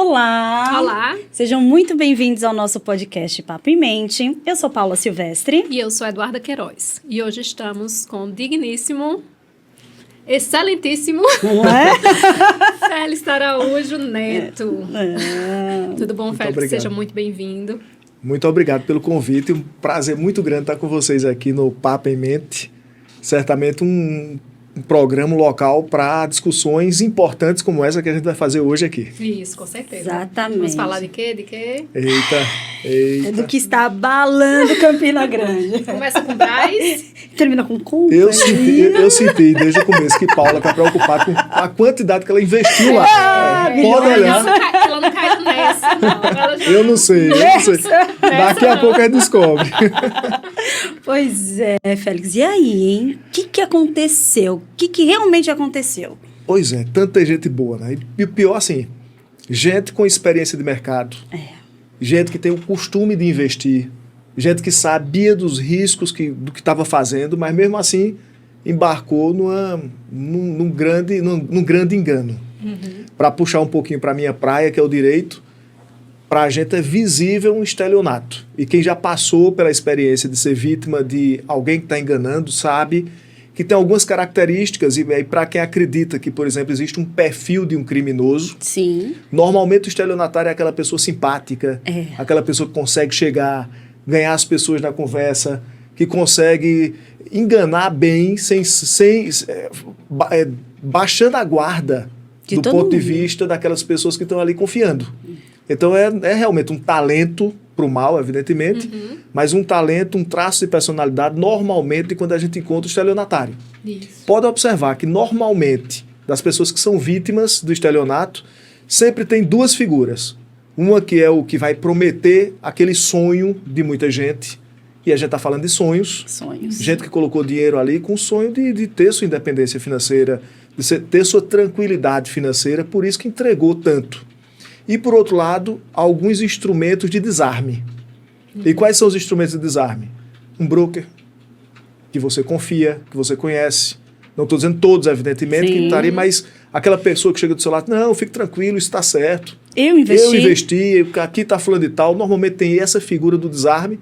Olá! Olá! Sejam muito bem-vindos ao nosso podcast Papo em Mente. Eu sou Paula Silvestre. E eu sou Eduarda Queiroz. E hoje estamos com o digníssimo, excelentíssimo Félix Araújo Neto. Tudo bom, Félix? Obrigado. Seja muito bem-vindo. Muito obrigado pelo convite. Um prazer muito grande estar com vocês aqui no Papo em Mente. Certamente um programa local para discussões importantes como essa que a gente vai fazer hoje aqui. Isso, com certeza. Exatamente. Vamos falar de quê? De quê? Eita. Do que está abalando Campina Grande. Começa com Braz. Termina com compra. Eu senti desde o começo que Paula está preocupada com a quantidade que ela investiu lá. Pode olhar. Ela não caiu nessa, não. Ela já... Eu não sei. Daqui a pouco a gente descobre. Pois é, Félix. E aí, hein? O que aconteceu? O que realmente aconteceu? Pois é, tanta gente boa, né? E o pior, assim, gente com experiência de mercado. Gente que tem o costume de investir. Gente que sabia dos riscos do que estava fazendo, mas mesmo assim embarcou num grande engano. Para puxar um pouquinho para a minha praia, que é o direito, para a gente é visível um estelionato. E quem já passou pela experiência de ser vítima de alguém que está enganando sabe que tem algumas características, e para quem acredita que, por exemplo, existe um perfil de um criminoso, Sim. normalmente o estelionatário é aquela pessoa simpática, aquela pessoa que consegue chegar, ganhar as pessoas na conversa, que consegue enganar bem, baixando a guarda do ponto de vista daquelas pessoas que estão ali confiando. Então é realmente um talento para o mal, evidentemente, mas um talento, um traço de personalidade, normalmente, quando a gente encontra o estelionatário. Isso. Pode observar que, normalmente, das pessoas que são vítimas do estelionato, sempre tem duas figuras. Uma que é o que vai prometer aquele sonho de muita gente, e a gente está falando de sonhos. Gente que colocou dinheiro ali com o sonho de ter sua independência financeira, de ter sua tranquilidade financeira, por isso que entregou tanto. E, por outro lado, alguns instrumentos de desarme. E quais são os instrumentos de desarme? Um broker, que você confia, que você conhece. Não estou dizendo todos, evidentemente, que estaria, mas aquela pessoa que chega do seu lado, não, fique tranquilo, isso está certo. Eu investi, aqui está falando de tal. Normalmente tem essa figura do desarme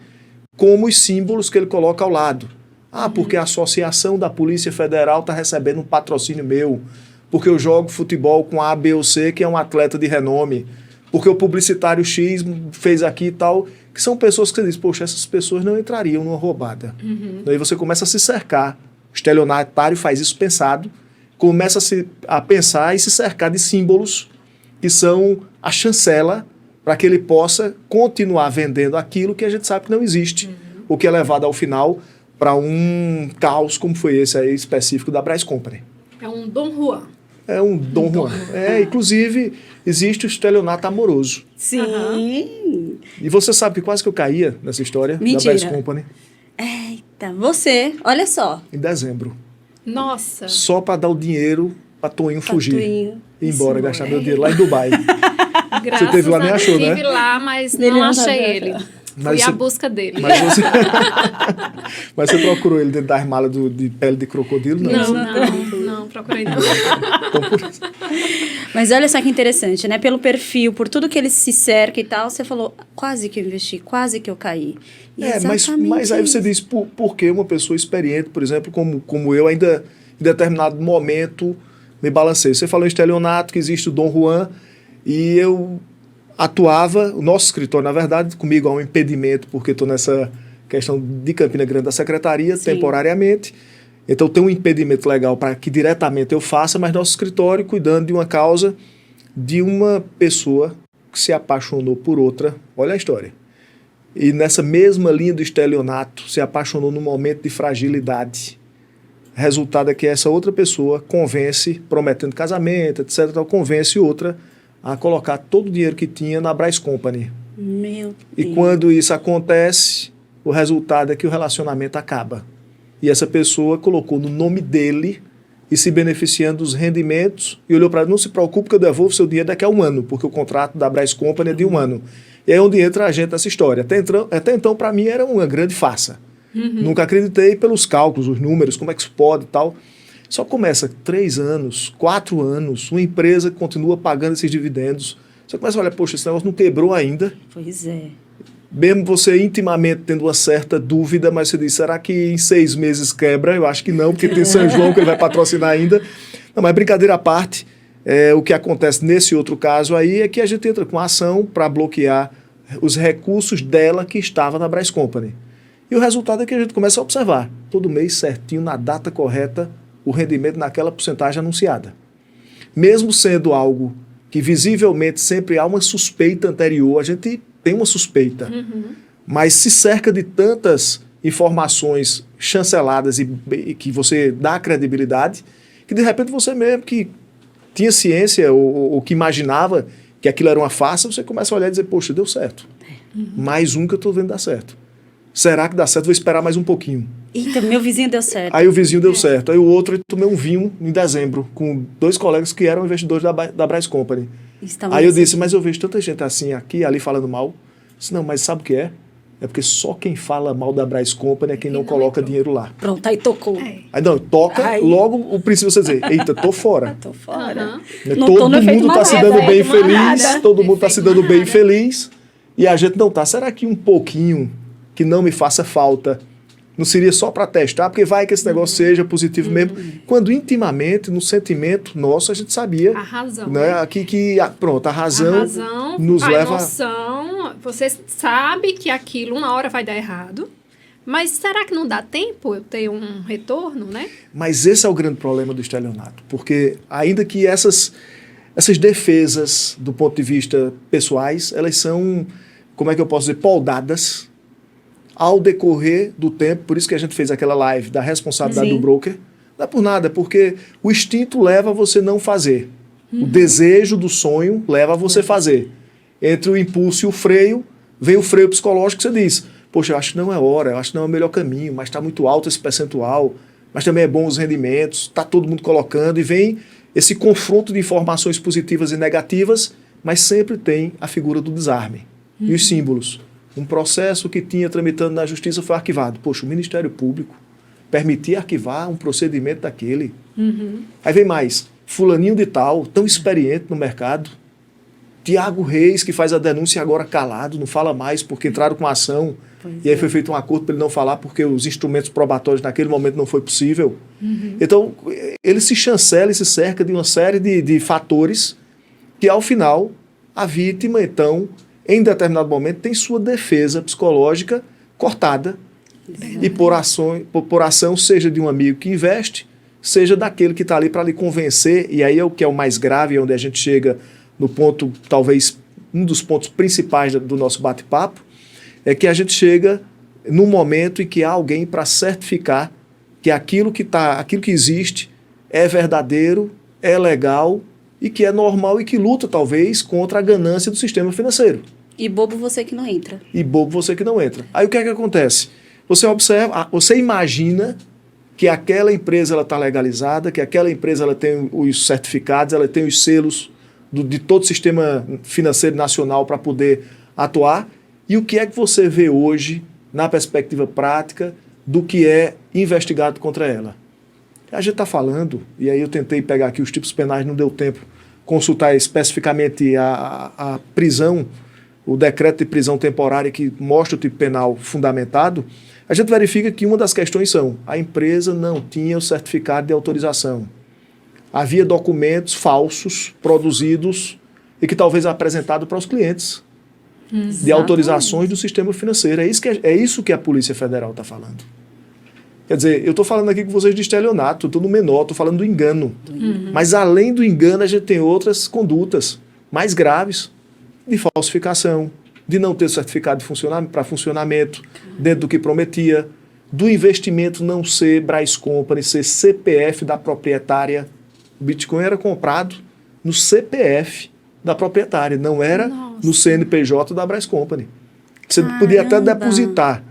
como os símbolos que ele coloca ao lado. Porque a Associação da Polícia Federal está recebendo um patrocínio meu. Porque eu jogo futebol com A, B ou C, que é um atleta de renome, porque o publicitário X fez aqui e tal, que são pessoas que você diz, poxa, essas pessoas não entrariam numa roubada. Daí você começa a se cercar, o estelionatário faz isso pensado, começa a pensar e se cercar de símbolos que são a chancela para que ele possa continuar vendendo aquilo que a gente sabe que não existe, o que é levado ao final para um caos como foi esse aí específico da Braz Company. É um Dom Juan. É um Dom Juan. Inclusive, existe o estelionato amoroso. Sim. E você sabe que quase que eu caía nessa história Mentira. da Braz Company. Eita, você, olha só. Em dezembro. Nossa. Só para dar o dinheiro para Toinho fugir. Ir embora, gastar meu dinheiro lá em Dubai. Graças você teve lá, nem achou, né? Estive lá, mas não achei ele. Fui à busca dele. Mas você procurou ele dentro das malas de pele de crocodilo? Não, procurei não. Então, por isso. Mas olha só que interessante, né? Pelo perfil, por tudo que ele se cerca e tal, você falou, quase que eu investi, quase que eu caí. Mas aí você diz, por que uma pessoa experiente, por exemplo, como eu, ainda em determinado momento me balancei. Você falou em estelionato, que existe o Dom Juan, e eu atuava, o nosso escritório, na verdade, comigo há um impedimento, porque estou nessa questão de Campina Grande da secretaria, temporariamente. Então tem um impedimento legal para que diretamente eu faça, mas nosso escritório cuidando de uma causa de uma pessoa que se apaixonou por outra. Olha a história. E nessa mesma linha do estelionato, se apaixonou num momento de fragilidade. Resultado é que essa outra pessoa convence, prometendo casamento, etc., convence outra a colocar todo o dinheiro que tinha na Braz Company. Meu Deus. E quando isso acontece, o resultado é que o relacionamento acaba. E essa pessoa colocou no nome dele e se beneficiando dos rendimentos e olhou para ele, não se preocupe que eu devolvo seu dinheiro daqui a um ano, porque o contrato da Braz Company é de um ano. E aí é onde entra a gente nessa história. Até então, para mim, era uma grande farsa. Nunca acreditei pelos cálculos, os números, como é que isso pode e tal. Só começa 3 anos, 4 anos, uma empresa que continua pagando esses dividendos, Você começa a olhar, poxa, esse negócio não quebrou ainda. Pois é. Mesmo você intimamente tendo uma certa dúvida, mas você diz, será que em 6 meses quebra? Eu acho que não, porque tem São João que ele vai patrocinar ainda. Não, mas brincadeira à parte, o que acontece nesse outro caso aí é que a gente entra com a ação para bloquear os recursos dela que estava na Brás Company. E o resultado é que a gente começa a observar, todo mês certinho, na data correta, o rendimento naquela porcentagem anunciada. Mesmo sendo algo que visivelmente sempre há uma suspeita anterior, a gente tem uma suspeita, mas se cerca de tantas informações chanceladas e que você dá credibilidade, que de repente você mesmo que tinha ciência ou que imaginava que aquilo era uma farsa, você começa a olhar e dizer, poxa, deu certo. Mais um que eu estou vendo dar certo. Será que dá certo? Vou esperar mais um pouquinho. Eita, meu vizinho deu certo. Aí o vizinho deu certo. Aí o outro, eu tomei um vinho em dezembro, com 2 colegas que eram investidores da Brás Company. Aí eu disse, mas eu vejo tanta gente assim, aqui e ali, falando mal. Eu disse, não, mas sabe o que é? É porque só quem fala mal da Brás Company é quem não coloca dinheiro lá. Pronto, aí tocou. Aí não, toca logo o princípio você dizer, eita, tô fora. Tô fora. Todo mundo está se dando bem feliz, manada. todo mundo está se dando bem feliz, e a gente não tá. Será que um pouquinho que não me faça falta não seria só para testar, porque vai que esse negócio seja positivo mesmo, quando intimamente, no sentimento nosso, a gente sabia. A razão. Né, pronto, a razão nos a leva... emoção, você sabe que aquilo uma hora vai dar errado, mas será que não dá tempo eu ter um retorno, né? Mas esse é o grande problema do estelionato, porque ainda que essas defesas, do ponto de vista pessoais, elas são, como é que eu posso dizer, poldadas ao decorrer do tempo. Por isso que a gente fez aquela live da responsabilidade do broker. Não é por nada, é porque o instinto leva a você não fazer. O desejo do sonho leva a você fazer. Entre o impulso e o freio, vem o freio psicológico que você diz, poxa, eu acho que não é hora, eu acho que não é o melhor caminho, mas está muito alto esse percentual, mas também é bom os rendimentos, está todo mundo colocando, e vem esse confronto de informações positivas e negativas, mas sempre tem a figura do desarme. E os símbolos. Um processo que tinha tramitando na justiça foi arquivado. Poxa, o Ministério Público permitia arquivar um procedimento daquele. Aí vem mais. Fulaninho de tal, tão experiente no mercado. Tiago Reis, que faz a denúncia agora calado, não fala mais porque entraram com a ação. E aí foi feito um acordo para ele não falar porque os instrumentos probatórios naquele momento não foi possível. Então, ele se chancela e se cerca de uma série de fatores que, ao final, a vítima, então, em determinado momento, tem sua defesa psicológica cortada. E por ação, seja de um amigo que investe, seja daquele que está ali para lhe convencer, e aí é o que é o mais grave, onde a gente chega no ponto, talvez um dos pontos principais do nosso bate-papo, é que a gente chega num momento em que há alguém para certificar que aquilo que existe é verdadeiro, é legal e que é normal e que luta, talvez, contra a ganância do sistema financeiro. E bobo você que não entra. E bobo você que não entra. Aí o que é que acontece? Você observa, você imagina que aquela empresa está legalizada, que aquela empresa ela tem os certificados, ela tem os selos de todo o sistema financeiro nacional para poder atuar. E o que é que você vê hoje, na perspectiva prática, do que é investigado contra ela? A gente está falando, e aí eu tentei pegar aqui os tipos penais, não deu tempo, consultar especificamente a prisão, o decreto de prisão temporária que mostra o tipo penal fundamentado. A gente verifica que uma das questões são, a empresa não tinha o certificado de autorização. Havia documentos falsos produzidos e que talvez apresentados para os clientes. Exatamente. De autorizações do sistema financeiro. É isso que a Polícia Federal está falando. Quer dizer, eu estou falando aqui com vocês de estelionato, estou no menor, estou falando do engano. Mas além do engano, a gente tem outras condutas mais graves, de falsificação, de não ter certificado para funcionamento dentro do que prometia, do investimento não ser Brás Company, ser CPF da proprietária. O Bitcoin era comprado no CPF da proprietária, não era no CNPJ da Brás Company. Você podia até depositar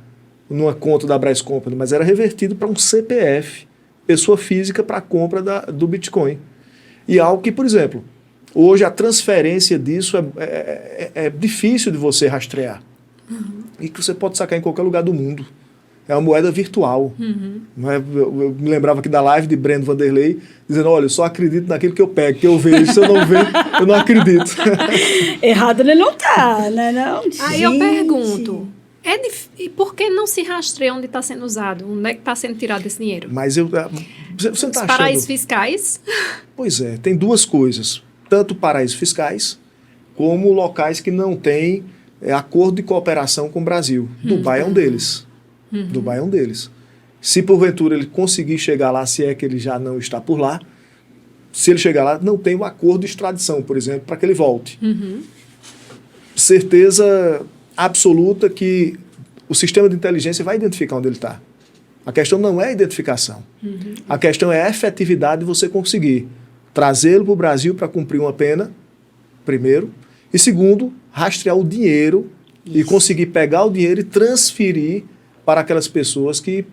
numa conta da Brás Company, mas era revertido para um CPF, pessoa física, para a compra do Bitcoin. E algo que, por exemplo, hoje a transferência disso é difícil de você rastrear. E que você pode sacar em qualquer lugar do mundo. É uma moeda virtual. Não é? Eu me lembrava aqui da live de Breno Vanderlei, dizendo, olha, eu só acredito naquilo que eu pego, que eu vejo. Se eu não ver, eu não acredito. Errado ele não tá, né? Não, Aí eu gente. pergunto, e por que não se rastreia onde está sendo usado? Onde é que está sendo tirado esse dinheiro? Mas você não Os está paraísos achando... fiscais? Pois é, tem duas coisas. Tanto paraísos fiscais, como locais que não têm acordo de cooperação com o Brasil. Dubai é um deles. Dubai é um deles. Se porventura ele conseguir chegar lá, se é que ele já não está por lá, se ele chegar lá, não tem um acordo de extradição, por exemplo, para que ele volte. Certeza absoluta que o sistema de inteligência vai identificar onde ele está. A questão não é a identificação. A questão é a efetividade de você conseguir trazê-lo para o Brasil para cumprir uma pena, primeiro, e segundo, rastrear o dinheiro e conseguir pegar o dinheiro e transferir para aquelas pessoas que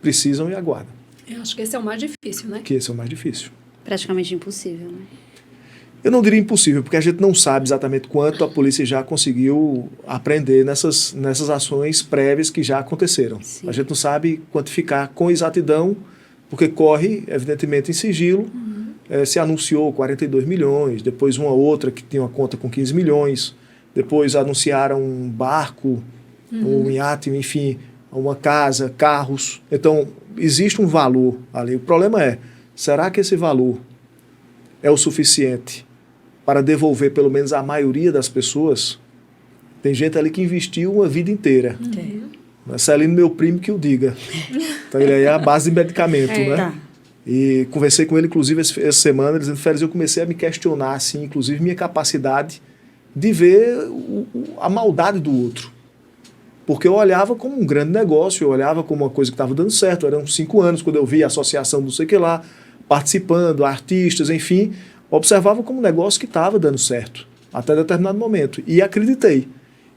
precisam e aguardam. Eu acho que esse é o mais difícil, né? Que esse é o mais difícil. Praticamente impossível, né? Eu não diria impossível, porque a gente não sabe exatamente quanto a polícia já conseguiu aprender nessas ações prévias que já aconteceram. Sim. A gente não sabe quantificar com exatidão, porque corre, evidentemente, em sigilo. Se anunciou 42 milhões, depois uma outra que tinha uma conta com 15 milhões, depois anunciaram um barco, um iate, enfim, uma casa, carros. Então, existe um valor ali. O problema é, será que esse valor é o suficiente para devolver pelo menos a maioria das pessoas? Tem gente ali que investiu uma vida inteira. Celino, meu primo, que o diga. Então, ele aí é a base de medicamento, né? Tá. E conversei com ele, inclusive, essa semana, dizendo, Félix, eu comecei a me questionar, assim, inclusive, minha capacidade de ver a maldade do outro. Porque eu olhava como um grande negócio, eu olhava como uma coisa que estava dando certo. Eram 5 anos quando eu vi a associação do sei que lá, participando, artistas, enfim, observava como um negócio que estava dando certo, até determinado momento. E acreditei.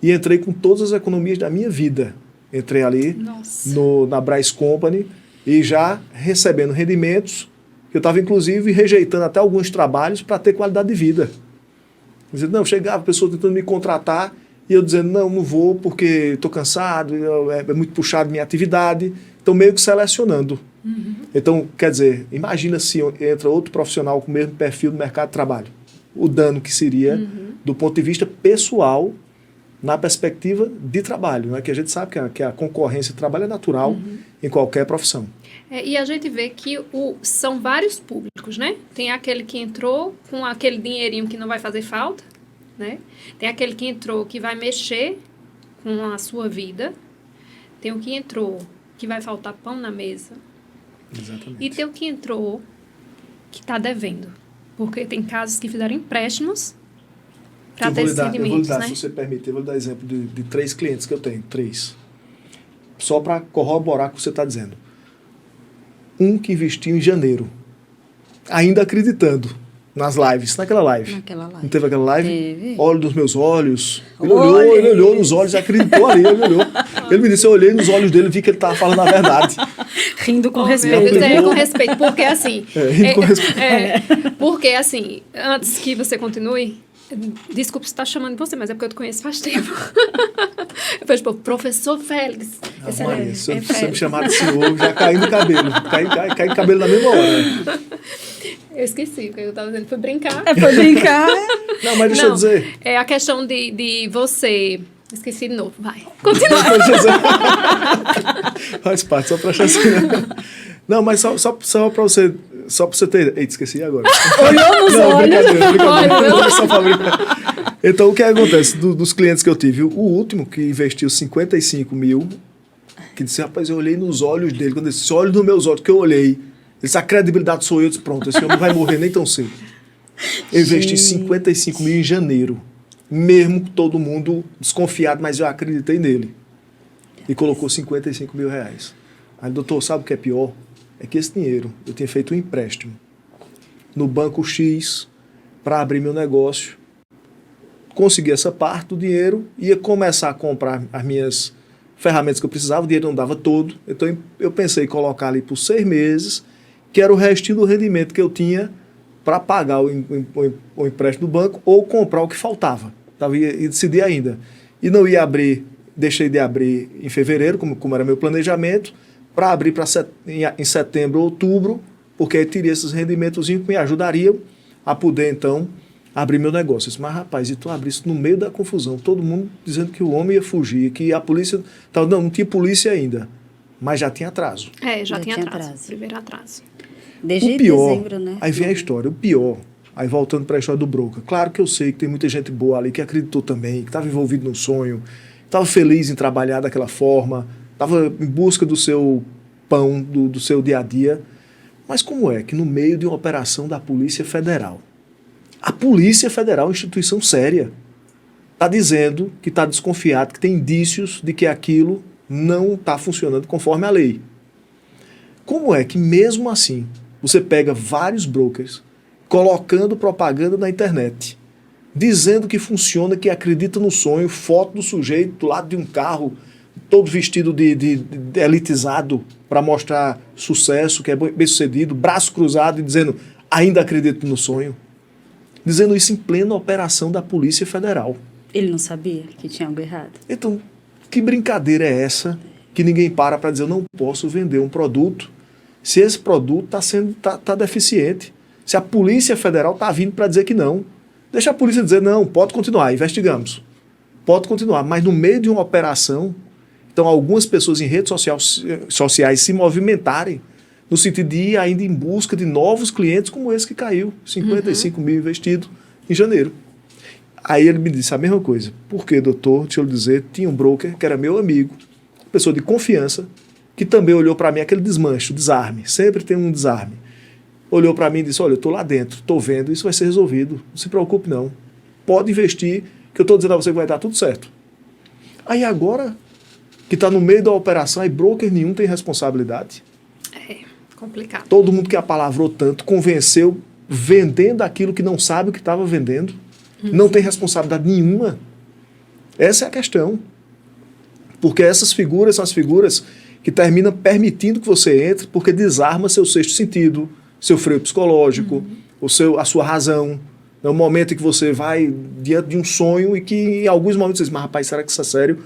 E entrei com todas as economias da minha vida. Entrei ali na Braz Company e já recebendo rendimentos. Eu estava, inclusive, rejeitando até alguns trabalhos para ter qualidade de vida. Dizendo, não, chegava a pessoa tentando me contratar e eu dizendo, não vou porque estou cansado, é muito puxado minha atividade. Então, meio que selecionando. Então, quer dizer, imagina se entra outro profissional com o mesmo perfil do mercado de trabalho. O dano que seria, do ponto de vista pessoal, na perspectiva de trabalho, né? Que a gente sabe que a concorrência de trabalho é natural em qualquer profissão. E a gente vê que são vários públicos, né? Tem aquele que entrou com aquele dinheirinho que não vai fazer falta, né? Tem aquele que entrou que vai mexer com a sua vida. Tem o que entrou que vai faltar pão na mesa. Exatamente. E tem o que entrou que está devendo. Porque tem casos que fizeram empréstimos para ter esses rendimentos, né? Se você permitir, eu vou dar exemplo de 3 clientes que eu tenho. 3. Só para corroborar o que você está dizendo. Um que investiu em janeiro, ainda acreditando nas lives, naquela live. Naquela live. Não teve aquela live? Teve. Olho dos meus olhos. Ele olhou nos olhos, acreditou ali, ele olhou. Ele me disse, eu olhei nos olhos dele e vi que ele estava falando a verdade. Rindo com Meu respeito. Deus, com respeito, porque assim... rindo com respeito. Porque assim, antes que você continue, desculpa se estar chamando você, mas é porque eu te conheço faz tempo. Eu falei, tipo, professor Félix. Maria, se você me chamar de senhor, já cai no cabelo. Cai no cabelo na mesma hora. Eu esqueci, o que eu estava dizendo foi brincar. Foi brincar. Não, mas deixa eu dizer. É a questão de você... Esqueci de novo, vai. Continua. Faz parte, só para achar assim. Não, mas só para você... Só para você ter... Eita, esqueci agora. Olhou nos olhos. Brincadeira. Só pra brincar. Então, o que acontece? Dos clientes que eu tive, o último que investiu 55 mil, que disse, rapaz, eu olhei nos olhos dele, quando ele disse, olha nos meus olhos, que eu olhei, ele disse, a credibilidade sou eu, disse, pronto, esse homem não vai morrer nem tão cedo. Eu investi 55 mil em janeiro, mesmo com todo mundo desconfiado, mas eu acreditei nele. E colocou 55 mil reais. Aí, doutor, sabe o que é pior? É que esse dinheiro, eu tinha feito um empréstimo no banco X para abrir meu negócio, consegui essa parte do dinheiro, ia começar a comprar as minhas ferramentas que eu precisava, o dinheiro não dava todo, então eu pensei em colocar ali por 6 meses, que era o restinho do rendimento que eu tinha para pagar o empréstimo do banco ou comprar o que faltava. Ia decidir ainda. E não ia abrir deixei de abrir em fevereiro, como era meu planejamento, para abrir em setembro ou outubro, porque aí teria esses rendimentos que me ajudariam a poder, então, abrir meu negócio. Eu disse, mas, rapaz, e tu abrir isso no meio da confusão, todo mundo dizendo que o homem ia fugir, que a polícia... Não tinha polícia ainda, mas já tinha atraso. Já tinha atraso. Primeiro atraso. Desde o pior, dezembro, né? Aí vem a história, o pior, aí voltando para a história do broker. Claro que eu sei que tem muita gente boa ali, que acreditou também, que estava envolvido no sonho, estava feliz em trabalhar daquela forma, estava em busca do seu pão, do seu dia a dia. Mas como é que no meio de uma operação da Polícia Federal, a Polícia Federal, instituição séria, está dizendo que está desconfiado, que tem indícios de que aquilo não está funcionando conforme a lei? Como é que mesmo assim você pega vários brokers colocando propaganda na internet, dizendo que funciona, que acredita no sonho, foto do sujeito do lado de um carro, todo vestido de elitizado para mostrar sucesso, que é bem sucedido, braço cruzado e dizendo, ainda acredito no sonho? Dizendo isso em plena operação da Polícia Federal. Ele não sabia que tinha algo errado. Então, que brincadeira é essa que ninguém para dizer, eu não posso vender um produto se esse produto tá deficiente? Se a Polícia Federal está vindo para dizer que não. Deixa a polícia dizer, não, pode continuar, investigamos. Pode continuar, mas no meio de uma operação, então algumas pessoas em redes sociais se movimentarem no sentido de ir ainda em busca de novos clientes como esse que caiu, 55 mil investido em janeiro. Aí ele me disse a mesma coisa. Por quê, doutor? Deixa eu lhe dizer, tinha um broker que era meu amigo, pessoa de confiança, que também olhou para mim aquele desarme, sempre tem um desarme. Olhou para mim e disse, olha, eu estou lá dentro, estou vendo, isso vai ser resolvido, não se preocupe não. Pode investir, que eu estou dizendo a você que vai dar tudo certo. Aí agora, que está no meio da operação, aí broker nenhum tem responsabilidade. É complicado. Todo mundo que apalavrou tanto, convenceu, vendendo aquilo que não sabe o que estava vendendo, não tem responsabilidade nenhuma. Essa é a questão. Porque essas figuras são as figuras que terminam permitindo que você entre, porque desarma seu sexto sentido, seu freio psicológico, a sua razão. É um momento em que você vai diante de um sonho e que em alguns momentos você diz, mas rapaz, será que isso é sério?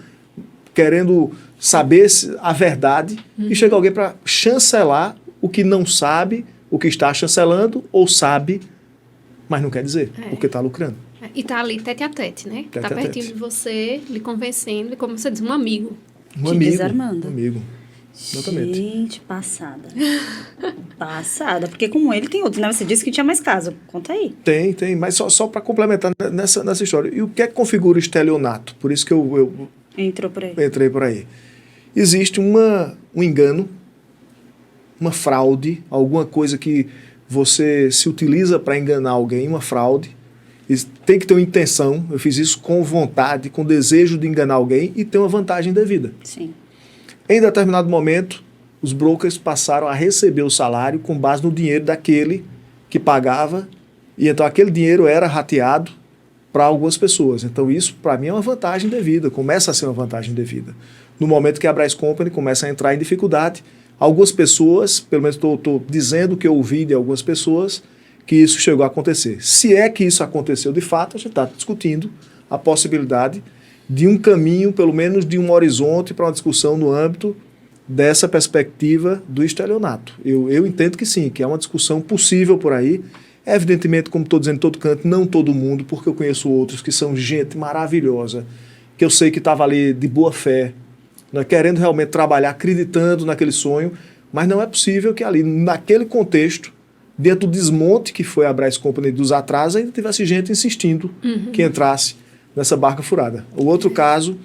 Querendo saber a verdade e chega alguém para chancelar o que não sabe, o que está chancelando, ou sabe, mas não quer dizer, porque está lucrando. E está ali tete a tete, né? Tete Está a pertinho tete. de você, lhe convencendo, e como você diz, um amigo. Desarmando. Um amigo. Exatamente. Gente, passada. Passada. Porque como ele tem outro, né? Você disse que tinha mais caso. Conta aí. Tem, mas só para complementar nessa história. E o que é que configura o estelionato? Por isso que eu Entrou por aí. entrei por aí. Existe um engano, uma fraude, alguma coisa que você se utiliza para enganar alguém, uma fraude. Tem que ter uma intenção. Eu fiz isso com vontade, com desejo de enganar alguém e ter uma vantagem devida. Sim. Em determinado momento, os brokers passaram a receber o salário com base no dinheiro daquele que pagava, e então aquele dinheiro era rateado para algumas pessoas. Então isso, para mim, é uma vantagem devida, começa a ser uma vantagem devida. No momento que a Braz Company começa a entrar em dificuldade, algumas pessoas, pelo menos estou dizendo que eu ouvi de algumas pessoas, que isso chegou a acontecer. Se é que isso aconteceu de fato, a gente está discutindo a possibilidade de um caminho, pelo menos de um horizonte para uma discussão no âmbito dessa perspectiva do estelionato. Eu entendo que sim, que é uma discussão possível por aí. Evidentemente, como estou dizendo em todo canto, não todo mundo, porque eu conheço outros que são gente maravilhosa, que eu sei que estava ali de boa fé, né, querendo realmente trabalhar, acreditando naquele sonho, mas não é possível que ali, naquele contexto, dentro do desmonte que foi a Braz Company dos atrasos, ainda tivesse gente insistindo que entrasse nessa barca furada. O outro caso,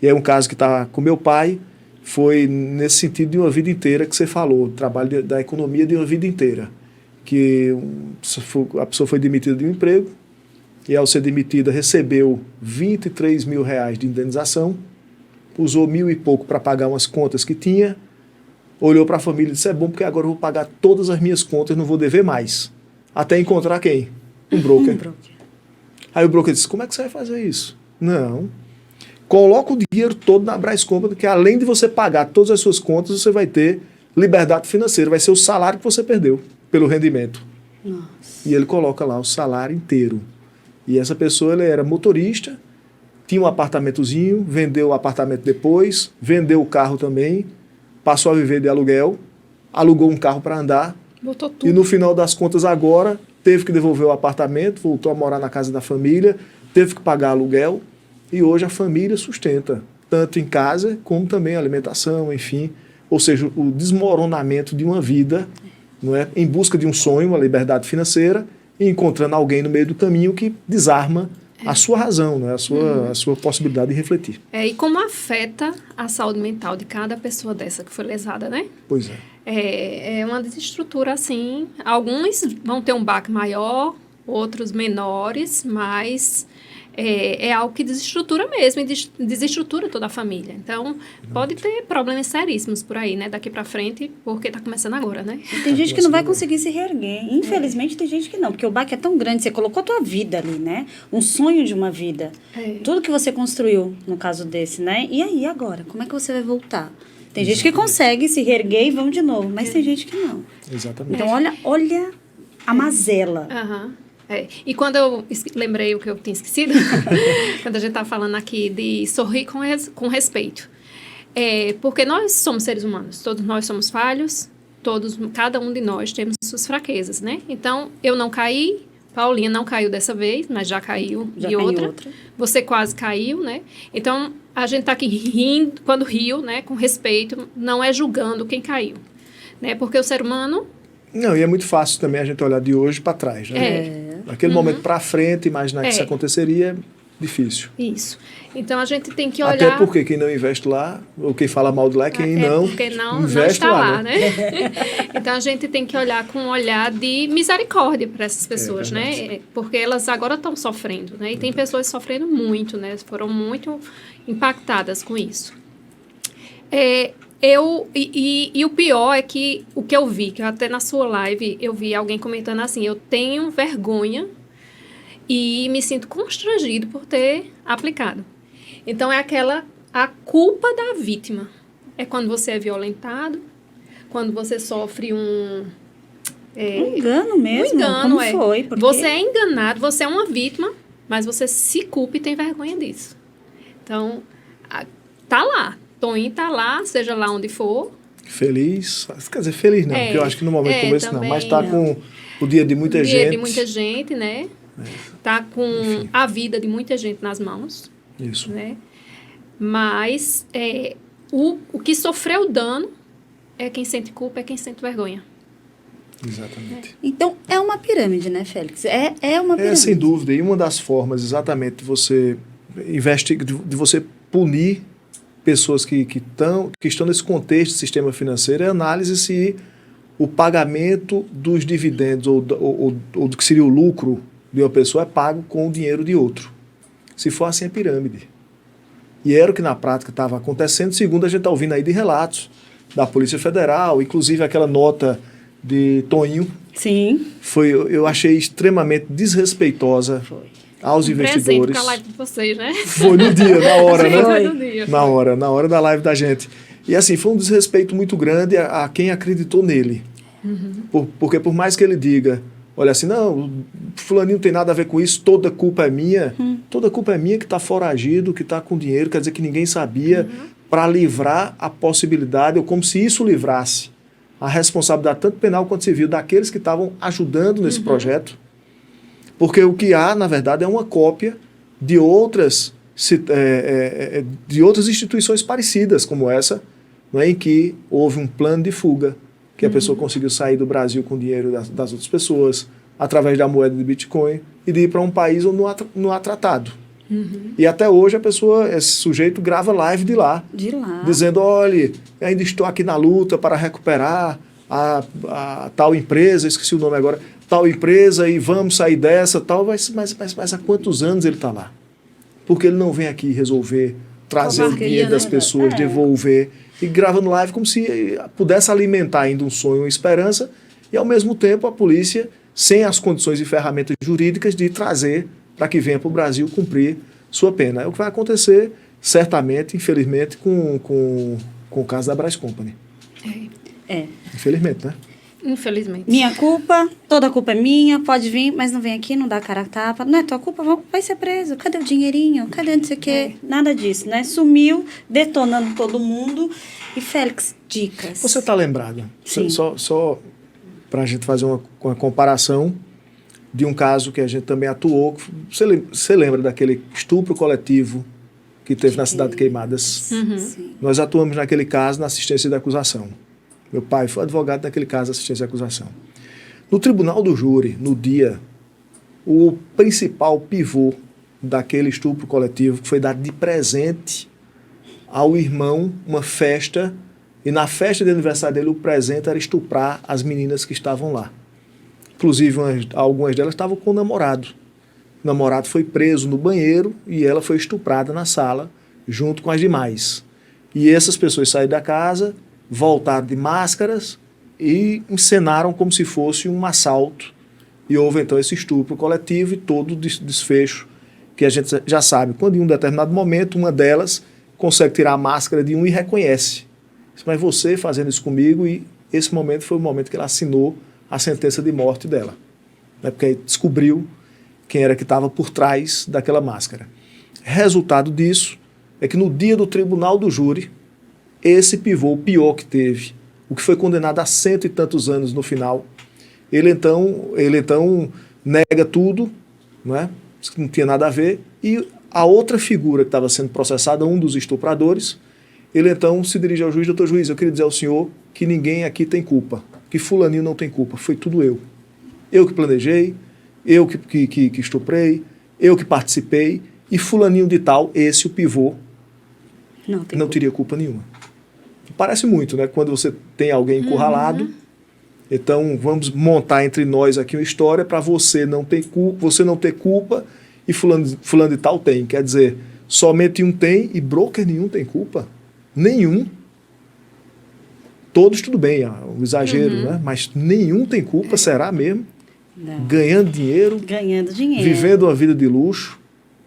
e é um caso que está com meu pai, foi nesse sentido de uma vida inteira que você falou, trabalho da economia de uma vida inteira. Que a pessoa foi demitida de um emprego e, ao ser demitida, recebeu 23 mil reais de indenização, usou 1.000 e pouco para pagar umas contas que tinha, olhou para a família e disse, é bom porque agora eu vou pagar todas as minhas contas, não vou dever mais. Até encontrar quem? Um broker. Aí o broker disse, como é que você vai fazer isso? Não. Coloca o dinheiro todo na Braz Company, que além de você pagar todas as suas contas, você vai ter liberdade financeira, vai ser o salário que você perdeu pelo rendimento. Nossa. E ele coloca lá o salário inteiro. E essa pessoa, ele era motorista, tinha um apartamentozinho, vendeu o apartamento depois, vendeu o carro também, passou a viver de aluguel, alugou um carro para andar, Botou tudo. e no final das contas agora teve que devolver o apartamento, voltou a morar na casa da família, teve que pagar aluguel, e hoje a família sustenta, tanto em casa como também a alimentação, enfim. Ou seja, o desmoronamento de uma vida, não é, em busca de um sonho, a liberdade financeira, e encontrando alguém no meio do caminho que desarma a sua razão, né, a sua possibilidade de refletir. E como afeta a saúde mental de cada pessoa dessa que foi lesada, né? Pois é. É uma desestrutura, assim. Alguns vão ter um baque maior, outros menores, mas é algo que desestrutura mesmo, e desestrutura toda a família. Então, pode ter problemas seríssimos por aí, né? Daqui pra frente, porque tá começando agora, né? Tem gente que não vai conseguir se reerguer. Infelizmente, tem gente que não. Porque o baque é tão grande, você colocou a tua vida ali, né? Um sonho de uma vida. Tudo que você construiu, no caso desse, né? E aí, agora? Como é que você vai voltar? Tem gente que consegue se reerguer e vamos de novo. Mas tem gente que não. Exatamente. Então, olha a mazela. Aham. E quando eu lembrei o que eu tinha esquecido, quando a gente tá falando aqui de sorrir com respeito. Porque nós somos seres humanos, todos nós somos falhos, cada um de nós temos suas fraquezas, né? Então, eu não caí, Paulinha não caiu dessa vez, mas já caiu de outra. Você quase caiu, né? Então, a gente tá aqui rindo, quando riu, né, com respeito, não é julgando quem caiu, né? Porque o ser humano... Não, e é muito fácil também a gente olhar de hoje para trás, né? Naquele momento para frente, imaginar que isso aconteceria é difícil. Isso. Então, a gente tem que olhar... Até porque quem não investe lá, ou quem fala mal de lá, é quem não investe está lá, né? Então, a gente tem que olhar com um olhar de misericórdia para essas pessoas, né? Porque elas agora estão sofrendo, né? E tem pessoas sofrendo muito, né? Foram muito impactadas com isso. E o pior é que o que eu vi, que até na sua live eu vi alguém comentando assim, eu tenho vergonha e me sinto constrangido por ter aplicado. Então a culpa da vítima. É quando você é violentado, quando você sofre um engano mesmo? Um engano, Como foi? Porque... Você é enganado, você é uma vítima, mas você se culpa e tem vergonha disso. Então, tá lá. Toninho tá lá, seja lá onde for. Feliz. Quer dizer, feliz não, porque eu acho que no momento como esse não. Mas tá com o dia de muita gente. O dia de muita gente, né? Tá com a vida de muita gente nas mãos. Isso. Né? Mas o que sofreu o dano é quem sente culpa, é quem sente vergonha. Exatamente. Então, é uma pirâmide, né, Félix? É uma pirâmide. Sem dúvida. E uma das formas, exatamente, de você de você punir pessoas que estão nesse contexto do sistema financeiro é análise se o pagamento dos dividendos ou do que seria o lucro de uma pessoa é pago com o dinheiro de outro. Se for assim, é pirâmide. E era o que na prática estava acontecendo, segundo a gente está ouvindo aí de relatos da Polícia Federal, inclusive aquela nota de Toninho. Sim. Eu achei extremamente desrespeitosa. Aos investidores. Presente com a live de vocês, né? Foi no dia, na hora, né? Foi no dia. Na hora da live da gente. E assim, foi um desrespeito muito grande a quem acreditou nele. Porque por mais que ele diga, olha assim, não, fulaninho não tem nada a ver com isso, toda culpa é minha. Toda culpa é minha que está foragido, que está com dinheiro, quer dizer que ninguém sabia, para livrar a possibilidade, ou como se isso livrasse a responsabilidade tanto penal quanto civil daqueles que estavam ajudando nesse projeto. Porque o que há, na verdade, é uma cópia de outras instituições parecidas como essa, não é, em que houve um plano de fuga, que a pessoa conseguiu sair do Brasil com dinheiro das outras pessoas, através da moeda de Bitcoin, e de ir para um país onde não há tratado. E até hoje esse sujeito grava live de lá. Dizendo, olha, ainda estou aqui na luta para recuperar a tal empresa, esqueci o nome agora, tal empresa e vamos sair dessa, tal, mas há quantos anos ele está lá? Porque ele não vem aqui resolver, trazer o dinheiro das pessoas, devolver, e gravando live como se pudesse alimentar ainda um sonho, uma esperança, e ao mesmo tempo a polícia, sem as condições e ferramentas jurídicas de trazer para que venha para o Brasil cumprir sua pena. É o que vai acontecer, certamente, infelizmente, com o caso da Brás Company. Infelizmente, né? Infelizmente. Minha culpa, toda a culpa é minha, pode vir, mas não vem aqui, não dá cara a tapa. Não é tua culpa, vai ser preso. Cadê o dinheirinho? Cadê não sei o quê? Nada disso, né? Sumiu, detonando todo mundo. E, Félix, dicas. Você está lembrada? Sim. Só para a gente fazer uma comparação de um caso que a gente também atuou. Você lembra daquele estupro coletivo que teve na cidade de Queimadas? Sim. Nós atuamos naquele caso na assistência de acusação. Meu pai foi advogado naquele caso de assistência de acusação. No tribunal do júri, no dia, o principal pivô daquele estupro coletivo foi dado de presente ao irmão uma festa, e na festa de aniversário dele o presente era estuprar as meninas que estavam lá. Inclusive, algumas delas estavam com o namorado. O namorado foi preso no banheiro e ela foi estuprada na sala, junto com as demais. E essas pessoas saíram da casa, voltaram de máscaras e encenaram como se fosse um assalto. E houve então esse estupro coletivo e todo o desfecho que a gente já sabe. Quando em um determinado momento uma delas consegue tirar a máscara de um e reconhece. Mas você fazendo isso comigo, e esse momento foi o momento que ela assinou a sentença de morte dela. Né? Porque aí descobriu quem era que estava por trás daquela máscara. Resultado disso é que no dia do tribunal do júri, esse pivô, o pior que teve, o que foi condenado a 100 e tantos anos no final, ele então nega tudo, né? Não tinha nada a ver, e a outra figura que estava sendo processada, um dos estupradores, ele então se dirige ao juiz: doutor juiz, eu queria dizer ao senhor que ninguém aqui tem culpa, que fulaninho não tem culpa, foi tudo eu. Eu que planejei, eu que estuprei, eu que participei, e fulaninho de tal, esse o pivô, não teria culpa nenhuma. Parece muito, né? Quando você tem alguém encurralado, então vamos montar entre nós aqui uma história para você não ter culpa e fulano de tal tem. Quer dizer, somente um tem e broker nenhum tem culpa. Nenhum. Todos tudo bem, um exagero, né? Mas nenhum tem culpa, será mesmo? Não. Ganhando dinheiro, vivendo uma vida de luxo,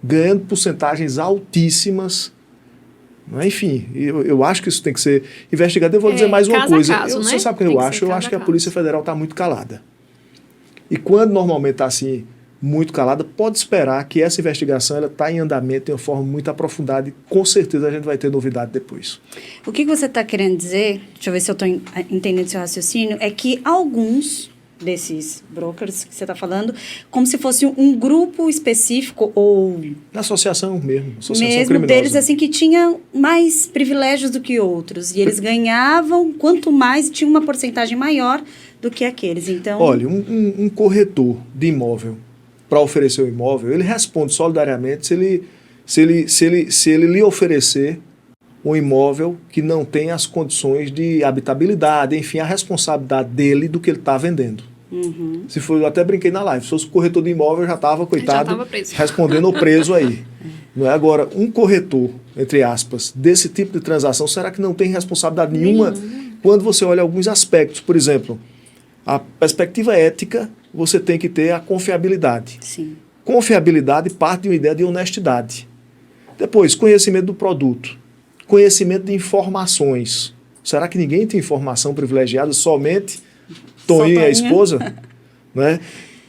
ganhando porcentagens altíssimas. Enfim, eu acho que isso tem que ser investigado. Eu vou dizer mais uma coisa. Caso, você sabe o que eu acho? Eu acho que a Polícia Federal está muito calada. E quando normalmente está assim, muito calada, pode esperar que essa investigação está em andamento de uma forma muito aprofundada e com certeza a gente vai ter novidade depois. O que você está querendo dizer, deixa eu ver se eu estou entendendo seu raciocínio, é que alguns desses brokers que você está falando, como se fosse um grupo específico ou... Associação mesmo, associação mesmo criminosa. Deles, assim, que tinha mais privilégios do que outros. E eles ganhavam, quanto mais, tinha uma porcentagem maior do que aqueles. Então... Olha, um corretor de imóvel, para oferecer o imóvel, ele responde solidariamente se ele lhe oferecer um imóvel que não tem as condições de habitabilidade, enfim, a responsabilidade dele do que ele está vendendo. Se for, eu até brinquei na live, se fosse corretor de imóvel, eu já estava, coitado, respondendo ou preso aí. Não é? Agora, um corretor, entre aspas, desse tipo de transação, será que não tem responsabilidade nenhuma quando você olha alguns aspectos? Por exemplo, a perspectiva ética, você tem que ter a confiabilidade. Sim. Confiabilidade parte de uma ideia de honestidade. Depois, conhecimento do produto. Conhecimento de informações. Será que ninguém tem informação privilegiada? Somente Toninho e a esposa? Né?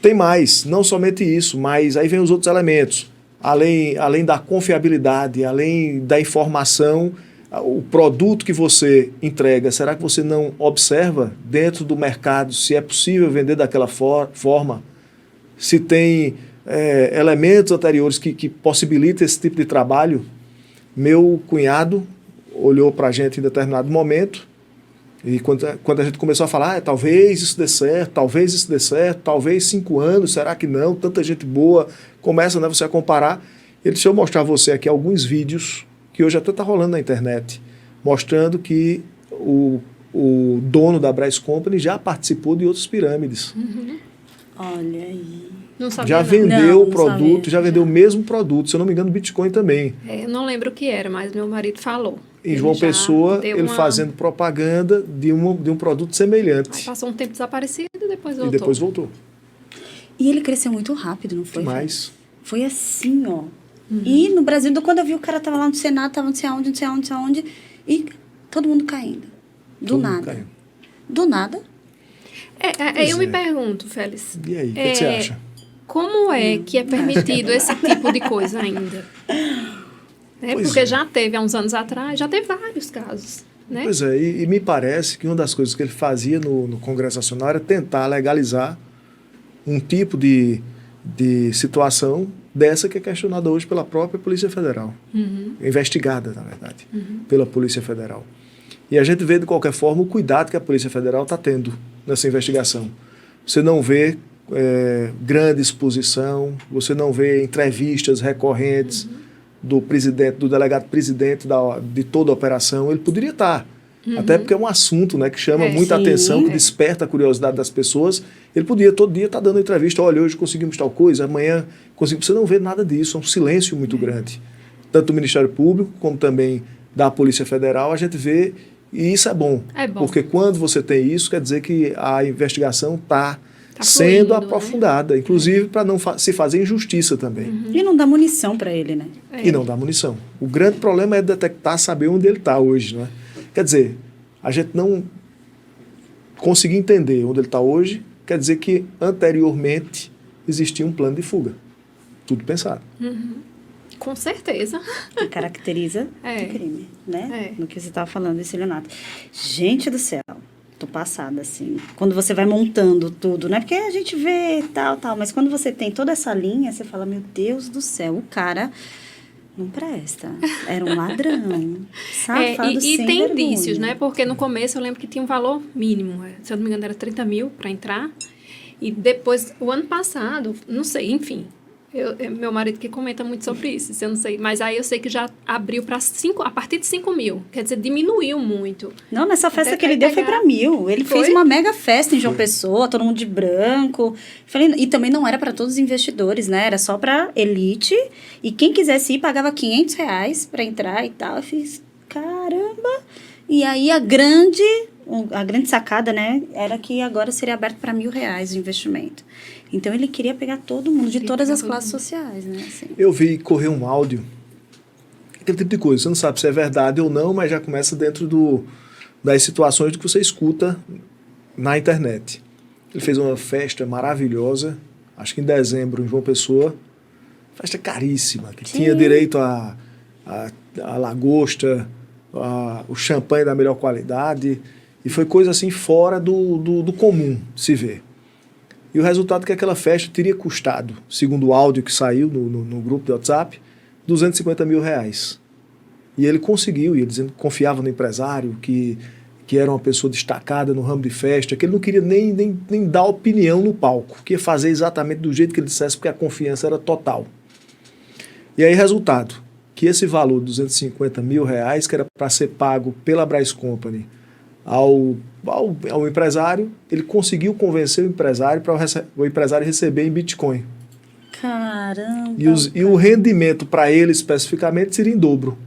Tem mais, não somente isso, mas aí vem os outros elementos. Além da confiabilidade, além da informação, o produto que você entrega, será que você não observa dentro do mercado se é possível vender daquela forma? Se tem elementos anteriores que possibilitam esse tipo de trabalho? Meu cunhado olhou para a gente em determinado momento e quando a gente começou a falar, talvez isso dê certo, talvez 5 anos, será que não? Tanta gente boa, começa, né, você a comparar. Ele deixa eu mostrar a você aqui alguns vídeos que hoje até está rolando na internet, mostrando que o dono da Braz Company já participou de outras pirâmides. Olha aí. Não sabia, já não. vendeu Não o produto, sabia, já vendeu o mesmo produto, se eu não me engano, Bitcoin também. Eu não lembro o que era, mas meu marido falou. Em João Pessoa, ele fazendo propaganda de um produto semelhante. Aí passou um tempo desaparecido e depois voltou. E depois voltou. E ele cresceu muito rápido, não foi? Demais. Foi assim, ó. E no Brasil, quando eu vi o cara tava lá no Senado, tava não sei aonde, e todo mundo caindo. Do nada. Do nada. Eu me pergunto, Félix. E aí, o que você acha? Como é que é permitido esse tipo de coisa ainda? Porque já teve, há uns anos atrás, já teve vários casos. Né? Pois é, e me parece que uma das coisas que ele fazia no Congresso Nacional era tentar legalizar um tipo de situação dessa que é questionada hoje pela própria Polícia Federal. Investigada, na verdade, pela Polícia Federal. E a gente vê, de qualquer forma, o cuidado que a Polícia Federal está tendo nessa investigação. Você não vê grande exposição, você não vê entrevistas recorrentes do presidente, do delegado-presidente de toda a operação. Ele poderia estar, até porque é um assunto, né, que chama muita atenção, que desperta a curiosidade das pessoas. Ele podia todo dia estar dando entrevista, olha, hoje conseguimos tal coisa, amanhã conseguimos. Você não vê nada disso, é um silêncio muito grande. Tanto do Ministério Público, como também da Polícia Federal, a gente vê, e isso é bom. Porque quando você tem isso, quer dizer que a investigação está sendo aprofundada, né? Inclusive para não se fazer injustiça também. E não dá munição para ele, né? E não dá munição. O grande problema é detectar, saber onde ele está hoje, né? Quer dizer, a gente não conseguir entender onde ele está hoje, quer dizer que anteriormente existia um plano de fuga. Tudo pensado. Com certeza. Que caracteriza o crime, né? No que você estava falando, estelionato. Gente do céu. Tô passada, assim. Quando você vai montando tudo, né? Porque a gente vê tal, mas quando você tem toda essa linha, você fala, meu Deus do céu, o cara não presta. Era um ladrão. Safado, sem e tem vergonha. indícios, né? Porque no começo eu lembro que tinha um valor mínimo. Se eu não me engano, era 30 mil para entrar. E depois, o ano passado, não sei, enfim. Meu marido que comenta muito sobre isso, eu não sei. Mas aí eu sei que já abriu para a partir de 5 mil. Quer dizer, diminuiu muito. Não, nessa festa que ele deu foi para 1.000. Ele fez uma mega festa em João Pessoa, todo mundo de branco. E também não era para todos os investidores, né? Era só para elite. E quem quisesse ir pagava R$500 para entrar e tal. Eu fiz, caramba! E aí a grande sacada, né, era que agora seria aberto para R$1.000 o investimento. Então ele queria pegar todo mundo, de todas as classes sociais, né? Assim. Eu vi correr um áudio, aquele tipo de coisa, você não sabe se é verdade ou não, mas já começa dentro das situações que você escuta na internet. Ele fez uma festa maravilhosa, acho que em dezembro, em João Pessoa, festa caríssima, que tinha direito a lagosta, o champanhe da melhor qualidade, e foi coisa assim fora do comum se ver. E o resultado é que aquela festa teria custado, segundo o áudio que saiu no grupo do WhatsApp, R$250 mil. E ele conseguiu, e ele dizendo que confiava no empresário, que era uma pessoa destacada no ramo de festa, que ele não queria nem dar opinião no palco, que ia fazer exatamente do jeito que ele dissesse, porque a confiança era total. E aí, resultado, que esse valor de R$250 mil, que era para ser pago pela Braz Company ao empresário, ele conseguiu convencer o empresário para o empresário receber em Bitcoin. Caramba! E o rendimento para ele especificamente seria em dobro.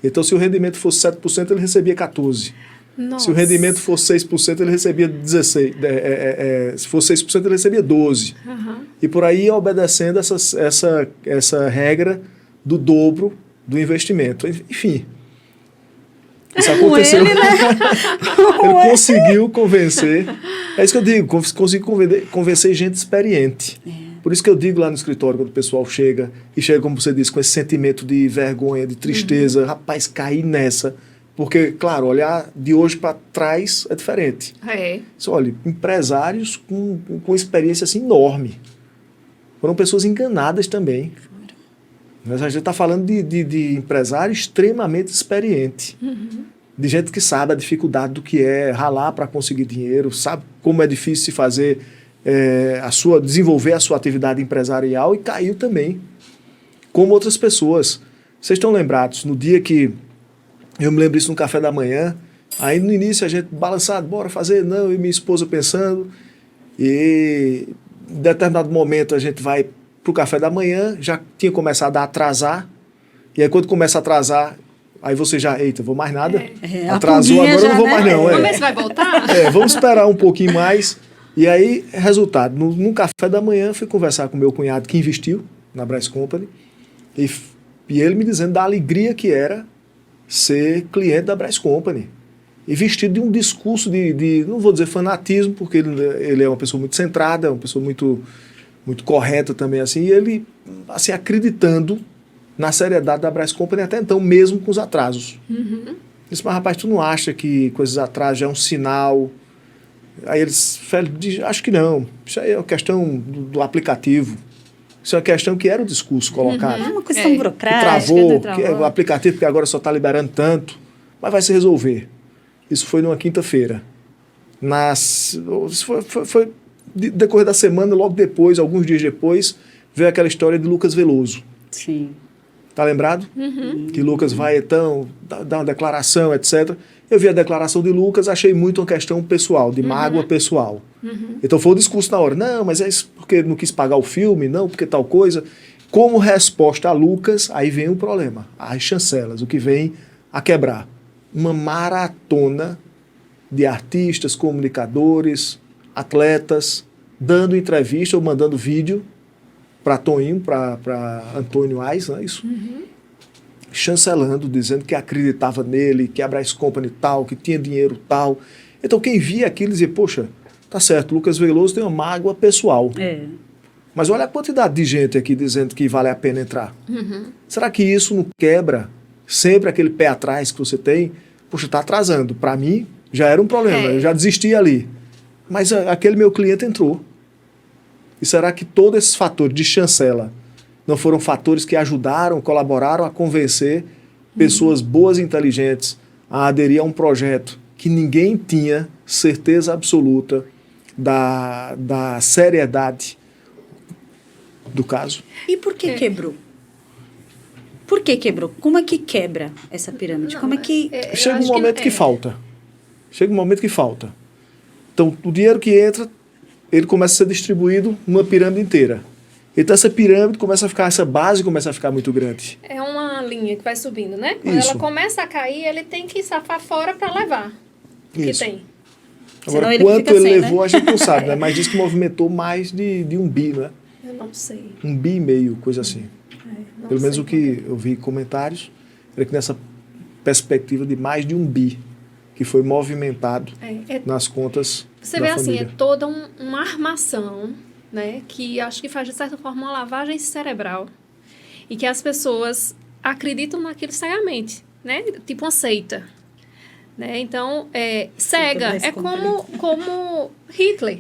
Então, se o rendimento fosse 7%, ele recebia 14%. Nossa. Se o rendimento fosse 6%, ele recebia 16%. Se fosse 6%, ele recebia 12%. E por aí obedecendo essa regra do dobro do investimento. Enfim. Isso aconteceu. Ele, né? Ele conseguiu convencer. É isso que eu digo, conseguiu convencer gente experiente. Por isso que eu digo lá no escritório, quando o pessoal chega, como você disse, com esse sentimento de vergonha, de tristeza, rapaz, cair nessa. Porque, claro, olhar de hoje para trás é diferente. Olha, empresários com experiência assim, enorme. Foram pessoas enganadas também. Mas a gente está falando de empresário extremamente experiente. De gente que sabe a dificuldade do que é ralar para conseguir dinheiro, sabe como é difícil se fazer, desenvolver a sua atividade empresarial, e caiu também, como outras pessoas. Vocês estão lembrados, no dia que, eu me lembro isso no café da manhã, aí no início a gente balançado, bora fazer, não, e minha esposa pensando, e em determinado momento a gente vai para o café da manhã, já tinha começado a atrasar, e aí quando começa a atrasar, aí você já, eita, vou mais nada, atrasou, agora eu não vou mais não. Vamos ver se vai voltar? Vamos esperar um pouquinho mais, e aí, resultado, no café da manhã, fui conversar com meu cunhado que investiu na Braz Company, e ele me dizendo da alegria que era ser cliente da Braz Company. e vestido de um discurso não vou dizer fanatismo, porque ele é uma pessoa muito centrada, uma pessoa muito, muito correta também, assim, e ele, assim, acreditando na seriedade da Brás Company até então, mesmo com os atrasos. Disse, mas rapaz, tu não acha que com esses atrasos já é um sinal? Aí eles acho que não, isso aí é uma questão do aplicativo. Isso é uma questão que era o discurso colocado. É uma questão burocrática. Que travou, que é o aplicativo que agora só está liberando tanto, mas vai se resolver. Isso foi numa quinta-feira. Foi decorrer da semana, logo depois, alguns dias depois, veio aquela história de Lucas Veloso. Sim. Tá lembrado? Que Lucas vai, então, dar uma declaração, etc. Eu vi a declaração de Lucas, achei muito uma questão pessoal, de mágoa pessoal. Então foi o discurso na hora. Não, mas é isso porque não quis pagar o filme, não, porque tal coisa. Como resposta a Lucas, aí vem um problema. As chancelas, o que vem a quebrar. Uma maratona de artistas, comunicadores, atletas, dando entrevista ou mandando vídeo para Toninho, para Antônio Ais, não é isso? Chancelando, dizendo que acreditava nele, que a Brás Company tal, que tinha dinheiro tal. Então quem via aquilo dizia, poxa, tá certo, Lucas Veloso tem uma mágoa pessoal. Mas olha a quantidade de gente aqui dizendo que vale a pena entrar. Será que isso não quebra sempre aquele pé atrás que você tem? Poxa, tá atrasando. Para mim, já era um problema, eu já desisti ali. Mas aquele meu cliente entrou. E será que todos esses fatores de chancela não foram fatores que ajudaram, colaboraram a convencer pessoas boas e inteligentes a aderir a um projeto que ninguém tinha certeza absoluta da seriedade do caso? E por que quebrou? Por que quebrou? Como é que quebra essa pirâmide? Como é que... Chega um momento que falta. Chega um momento que falta. Então, o dinheiro que entra, ele começa a ser distribuído numa pirâmide inteira. Então essa pirâmide começa a ficar, essa base começa a ficar muito grande. É uma linha que vai subindo, né? Quando ela começa a cair, ele tem que safar fora para levar. Que tem. Agora, quanto ele levou, a gente não sabe, né? Mas diz que movimentou mais de 1 bi, né? Eu não sei. 1,5 bi, coisa assim. Pelo menos o que eu vi em comentários, era que nessa perspectiva de mais de 1 bi, que foi movimentado nas contas você da vê família. assim, é toda uma armação, né, que acho que faz, de certa forma, uma lavagem cerebral. E que as pessoas acreditam naquilo cegamente, né? Tipo uma seita. Né? Então, cega. É como Hitler.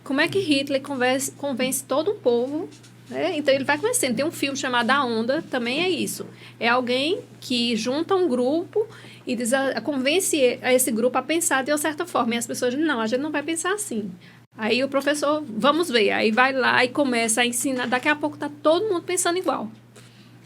Como é que Hitler convence todo um povo? Né? Então, ele vai conhecendo. Tem um filme chamado A Onda, também é isso. É alguém que junta um grupo e convence a esse grupo a pensar de uma certa forma. E as pessoas dizem, não, a gente não vai pensar assim. Aí o professor, vamos ver, aí vai lá e começa a ensinar, daqui a pouco está todo mundo pensando igual.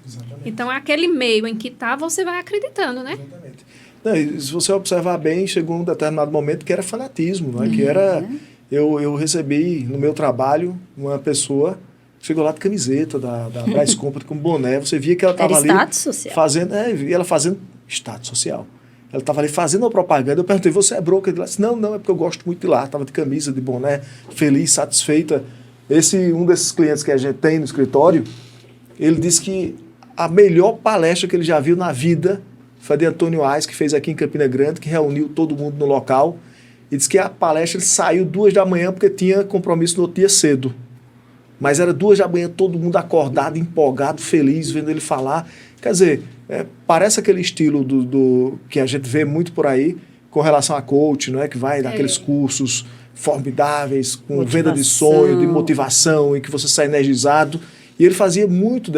Exatamente. Então, aquele meio em que está, você vai acreditando, né? Exatamente. Não, e se você observar bem, chegou um determinado momento que era fanatismo, né? Que era... Eu recebi no meu trabalho uma pessoa que chegou lá de camiseta da Brás Company com boné, você via que ela estava ali... status social. Fazendo, ela fazendo status social. Ela estava ali fazendo uma propaganda. Eu perguntei, você é broker? Ela disse, não, é porque eu gosto muito de lá. Estava de camisa, de boné, feliz, satisfeita. Um desses clientes que a gente tem no escritório, ele disse que a melhor palestra que ele já viu na vida foi a de Antônio Ais, que fez aqui em Campina Grande, que reuniu todo mundo no local. E disse que a palestra ele saiu 2 da manhã porque tinha compromisso no outro dia cedo. Mas era 2 da manhã, todo mundo acordado, empolgado, feliz, vendo ele falar. Quer dizer, parece aquele estilo do que a gente vê muito por aí com relação a coach, não é? Que vai daqueles cursos formidáveis, com motivação, venda de sonho, de motivação, em que você sai energizado. E ele fazia muito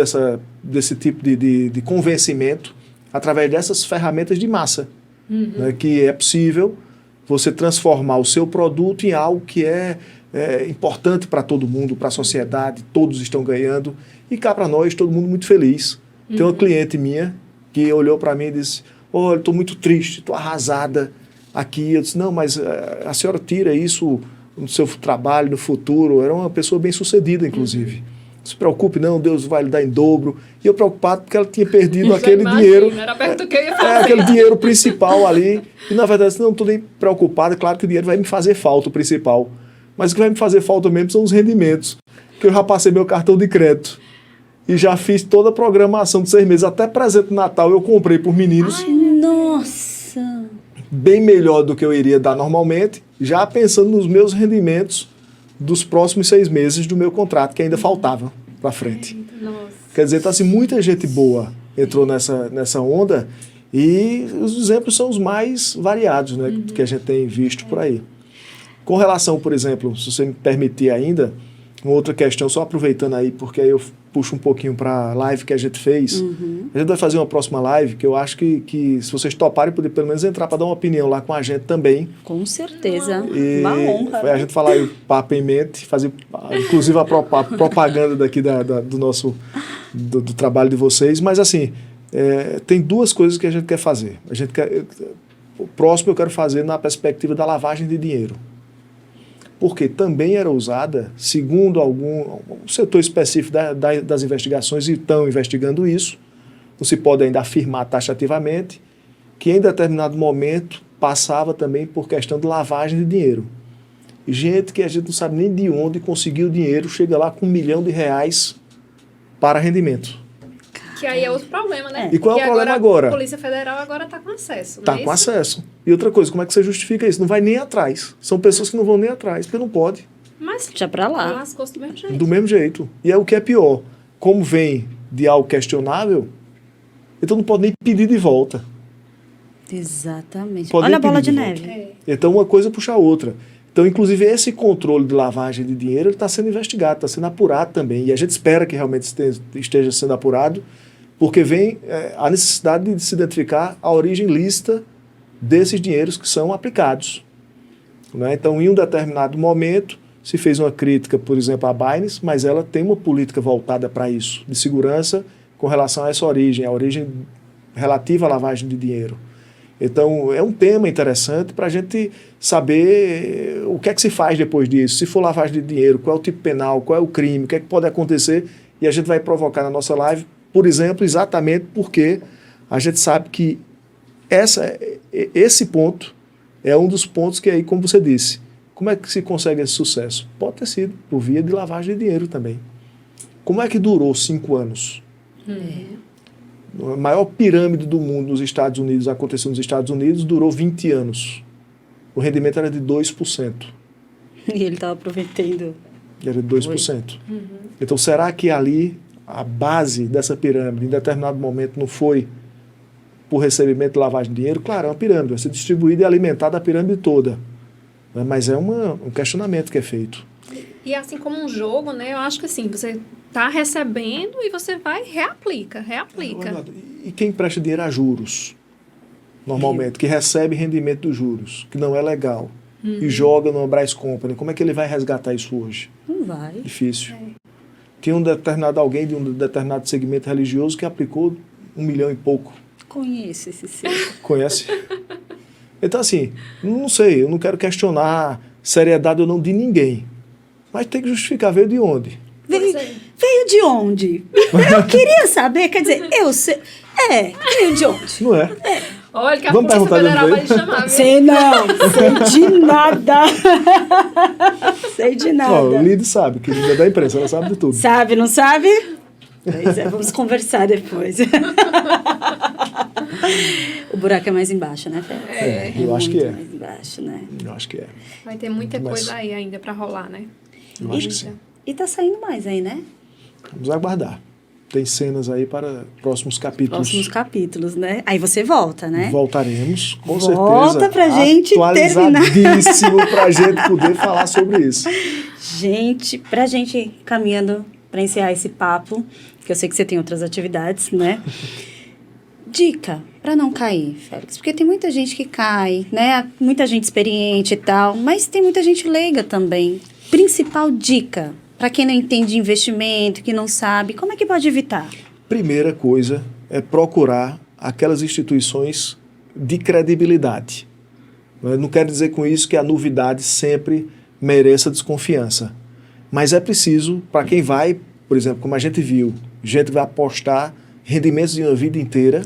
desse tipo de convencimento através dessas ferramentas de massa. Né? Que é possível você transformar o seu produto em algo que é importante para todo mundo, para a sociedade, todos estão ganhando. E cá para nós, todo mundo muito feliz. Tem uma cliente minha que olhou para mim e disse, olha, estou muito triste, estou arrasada aqui. Eu disse, não, mas a senhora tira isso no seu trabalho, no futuro. Era uma pessoa bem sucedida, inclusive. Não se preocupe não, Deus vai lhe dar em dobro. E eu preocupado porque ela tinha perdido aquele dinheiro. Era perto do que eu ia fazer. Aquele dinheiro principal ali. E na verdade, não estou nem preocupado. É claro que o dinheiro vai me fazer falta, o principal. Mas o que vai me fazer falta mesmo são os rendimentos. Porque eu já passei meu cartão de crédito. E já fiz toda a programação de 6 meses. Até presente de Natal eu comprei por meninos. Ai, nossa! bem melhor do que eu iria dar normalmente, já pensando nos meus rendimentos dos próximos 6 meses do meu contrato, que ainda faltava para frente. Nossa. Quer dizer, então, assim, muita gente boa entrou nessa onda e os exemplos são os mais variados, né, que a gente tem visto por aí. Com relação, por exemplo, se você me permitir ainda, uma outra questão, só aproveitando aí, porque aí eu puxo um pouquinho para a live que a gente fez. A gente vai fazer uma próxima live que eu acho que se vocês toparem, poder pelo menos entrar para dar uma opinião lá com a gente também. Com certeza. E Uma honra. a gente falar aí o papo em mente, fazer inclusive a propaganda daqui do nosso do trabalho de vocês. Mas assim, tem 2 coisas que a gente quer fazer. O próximo eu quero fazer na perspectiva da lavagem de dinheiro. Porque também era usada, segundo um setor específico das investigações, e estão investigando isso, não se pode ainda afirmar taxativamente, que em determinado momento passava também por questão de lavagem de dinheiro. Gente que a gente não sabe nem de onde conseguiu o dinheiro, chega lá com R$1 milhão para rendimento. Que aí é outro problema, né? E qual é o problema agora? A Polícia Federal agora está com acesso. Está com acesso. E outra coisa, como é que você justifica isso? Não vai nem atrás. São pessoas que não vão nem atrás, porque não pode. Mas já para lá. Lascou-se do mesmo jeito. Do mesmo jeito. E é o que é pior. Como vem de algo questionável, então não pode nem pedir de volta. Exatamente. Pode Olha a nem bola pedir de volta. neve. Então uma coisa puxa a outra. Então, inclusive, esse controle de lavagem de dinheiro está sendo investigado, está sendo apurado também. E a gente espera que realmente esteja sendo apurado, porque vem a necessidade de se identificar a origem lícita desses dinheiros que são aplicados. Né? Então, em um determinado momento, se fez uma crítica, por exemplo, à Binance, mas ela tem uma política voltada para isso, de segurança com relação a essa origem, a origem relativa à lavagem de dinheiro. Então, é um tema interessante para a gente saber o que é que se faz depois disso. Se for lavagem de dinheiro, qual é o tipo penal, qual é o crime, o que é que pode acontecer, e a gente vai provocar na nossa live, por exemplo, exatamente porque a gente sabe que esse ponto é um dos pontos que aí, como você disse, como é que se consegue esse sucesso? Pode ter sido por via de lavagem de dinheiro também. Como é que durou 5 anos? A maior pirâmide do mundo nos Estados Unidos, aconteceu nos Estados Unidos, durou 20 anos. O rendimento era de 2%. E ele estava aproveitando. Era de 2%. Então, será que ali a base dessa pirâmide, em determinado momento, não foi por recebimento de lavagem de dinheiro? Claro, é uma pirâmide, vai ser distribuída e alimentada a pirâmide toda. Mas é um questionamento que é feito. E assim como um jogo, né? Eu acho que assim, você está recebendo e você vai reaplica. E quem presta dinheiro a juros, normalmente, que recebe rendimento dos juros, que não é legal, e joga no Brás Company, como é que ele vai resgatar isso hoje? Não vai. Difícil. Tinha alguém de um determinado segmento religioso que aplicou 1 milhão e pouco. Conheço esse ser. Conhece? Então, assim, não sei, eu não quero questionar seriedade ou não de ninguém. Mas tem que justificar, veio de onde? Veio de onde? Eu queria saber, quer dizer, eu sei. Veio de onde? Não é? Olha que a Vamos Polícia perguntar Federal de vai lhe chamar, viu? Sei não, sei de nada. Sei de nada. Ó, o Lido sabe, que é da imprensa, ela sabe de tudo. Sabe, não sabe? Pois é, vamos conversar depois. O buraco é mais embaixo, né, Fê? Eu acho que é. Mais embaixo, né? Eu acho que é. Vai ter muita Mas- coisa aí ainda para rolar, né? Eu acho que sim. E tá saindo mais aí, né? Vamos aguardar. Tem cenas aí para próximos capítulos. Próximos capítulos, né? Aí você volta, né? Voltaremos, com Volta certeza. pra gente atualizadíssimo pra gente poder falar sobre isso. Gente, pra gente caminhando pra encerrar esse papo, que eu sei que você tem outras atividades, né? Dica pra não cair, Félix, porque tem muita gente que cai, né? Muita gente experiente e tal, mas tem muita gente leiga também. Principal dica pra quem não entende de investimento, que não sabe, como é que pode evitar? Primeira coisa é procurar aquelas instituições de credibilidade. Não quero dizer com isso que a novidade sempre mereça desconfiança. Mas é preciso, para quem vai, por exemplo, como a gente viu, gente vai apostar rendimentos de uma vida inteira,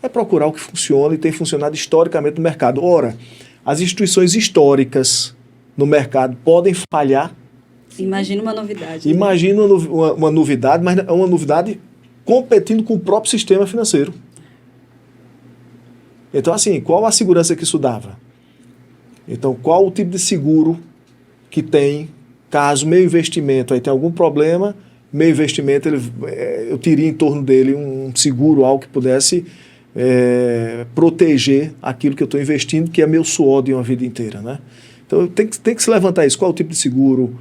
é procurar o que funciona e tem funcionado historicamente no mercado. Ora, as instituições históricas no mercado podem falhar. Imagina uma novidade. Né? Imagina uma novidade, mas é uma novidade competindo com o próprio sistema financeiro. Então, assim, qual a segurança que isso dava? Então, qual o tipo de seguro que tem, caso meu investimento aí tem algum problema, meu investimento eu teria em torno dele um seguro, algo que pudesse proteger aquilo que eu estou investindo, que é meu suor de uma vida inteira, né? Então, tem que se levantar isso. Qual o tipo de seguro?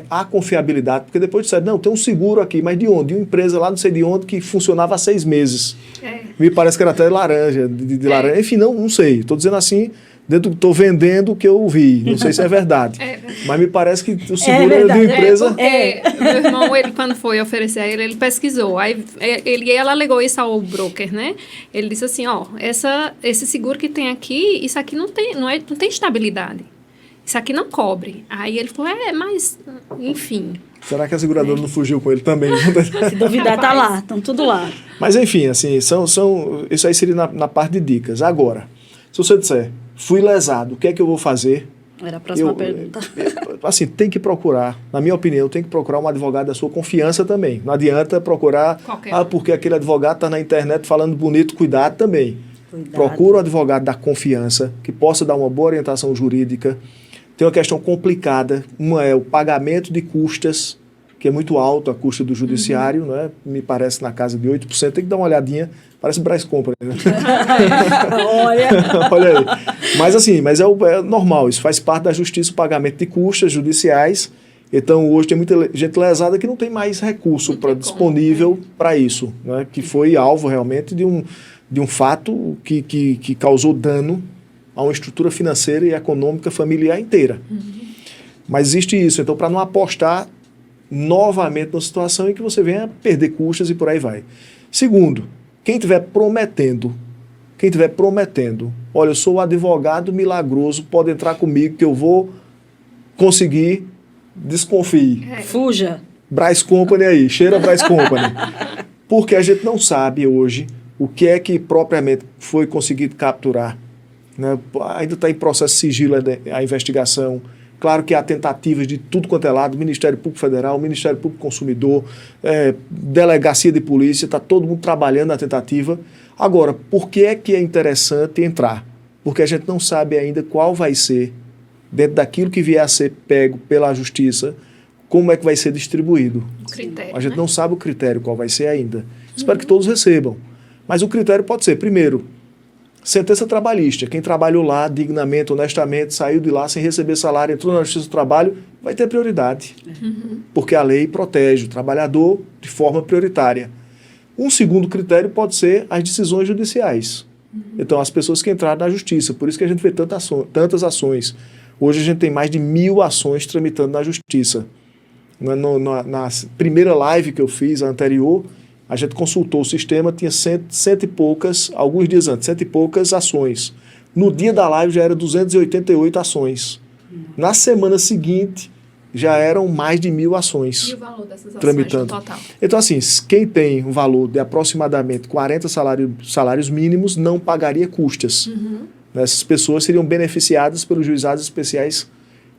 A confiabilidade, porque depois disseram, não, tem um seguro aqui, mas de onde? De uma empresa lá, não sei de onde, que funcionava há 6 meses. Me parece que era até laranja, de laranja. Enfim, não sei. Estou dizendo assim, estou vendendo o que eu vi. Não sei se é verdade. Mas me parece que o seguro é de uma empresa... Meu irmão, ele, quando foi oferecer a ele pesquisou. Aí ela alegou isso ao broker, né? Ele disse assim, esse seguro que tem aqui, isso aqui não tem estabilidade. Isso aqui não cobre. Aí ele falou, mas, enfim. Será que a seguradora não fugiu com ele também? Se duvidar, tá lá, estão tudo lá. Mas, enfim, assim, isso aí seria na parte de dicas. Agora, se você disser, fui lesado, o que é que eu vou fazer? Era a próxima pergunta. Assim, tem que procurar, na minha opinião, tem que procurar um advogado da sua confiança também. Não adianta procurar, porque aquele advogado está na internet falando bonito, cuidado também. Procura um advogado da confiança, que possa dar uma boa orientação jurídica. Tem uma questão complicada, uma é o pagamento de custas, que é muito alto a custa do judiciário, né? Me parece na casa de 8%, tem que dar uma olhadinha, parece Brás Company, né? Olha aí. Mas assim, é normal, isso faz parte da justiça, o pagamento de custas judiciais. Então hoje tem muita gente lesada que não tem mais recurso disponível para isso, né? Que foi alvo realmente de um fato que causou dano a uma estrutura financeira e econômica familiar inteira. Mas existe isso. Então, para não apostar novamente numa situação em que você venha perder custas e por aí vai. Segundo, quem estiver prometendo, olha, eu sou um advogado milagroso, pode entrar comigo que eu vou conseguir, desconfie. Fuja. Brás Company aí, cheira Brás Company. Porque a gente não sabe hoje o que é que propriamente foi conseguido capturar. Né? Ainda está em processo de sigilo a investigação. Claro que há tentativas de tudo quanto é lado, Ministério Público Federal, Ministério Público Consumidor, Delegacia de Polícia, está todo mundo trabalhando na tentativa. Agora, por que é interessante entrar? Porque a gente não sabe ainda qual vai ser, dentro daquilo que vier a ser pego pela Justiça, como é que vai ser distribuído. Critério, a gente não sabe o critério qual vai ser ainda. Espero que todos recebam. Mas o critério pode ser, primeiro, sentença trabalhista. Quem trabalhou lá dignamente, honestamente, saiu de lá sem receber salário, entrou na Justiça do Trabalho, vai ter prioridade. Porque a lei protege o trabalhador de forma prioritária. Um segundo critério pode ser as decisões judiciais. Então, as pessoas que entraram na Justiça. Por isso que a gente vê tantas ações. Hoje a gente tem mais de 1.000 ações tramitando na Justiça. Na primeira live que eu fiz, a anterior, a gente consultou o sistema, tinha cento e poucas, alguns dias antes, 100 e poucas ações. No dia da live já eram 288 ações. Na semana seguinte, já eram mais de 1.000 ações. E o valor dessas ações tramitando. No total? Então, assim, quem tem um valor de aproximadamente 40 salários mínimos não pagaria custas. Essas pessoas seriam beneficiadas pelos juizados especiais,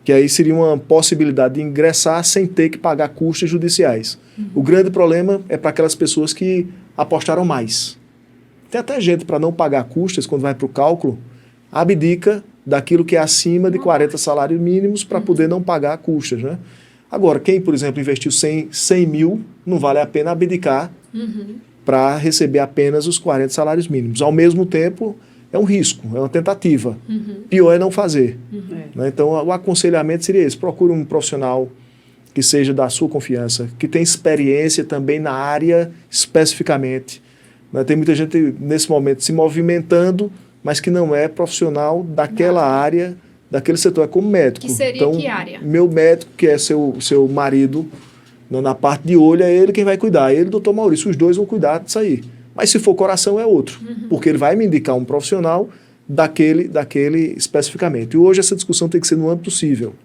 que aí seria uma possibilidade de ingressar sem ter que pagar custas judiciais. O grande problema é para aquelas pessoas que apostaram mais. Tem até gente, para não pagar custas, quando vai para o cálculo, abdica daquilo que é acima de 40 salários mínimos para poder não pagar custas, né? Agora, quem, por exemplo, investiu 100 mil, não vale a pena abdicar para receber apenas os 40 salários mínimos. Ao mesmo tempo, é um risco, é uma tentativa. Pior é não fazer. Né? Então, o aconselhamento seria esse. Procure um profissional que seja da sua confiança, que tenha experiência também na área especificamente. Né? Tem muita gente, nesse momento, se movimentando, mas que não é profissional daquela área, daquele setor. É como médico. Que seria então, que área? Meu médico, que é seu marido, na parte de olho, é ele quem vai cuidar. Ele e o doutor Maurício, os dois vão cuidar disso aí. Mas se for coração é outro, porque ele vai me indicar um profissional daquele especificamente. E hoje essa discussão tem que ser no âmbito civil.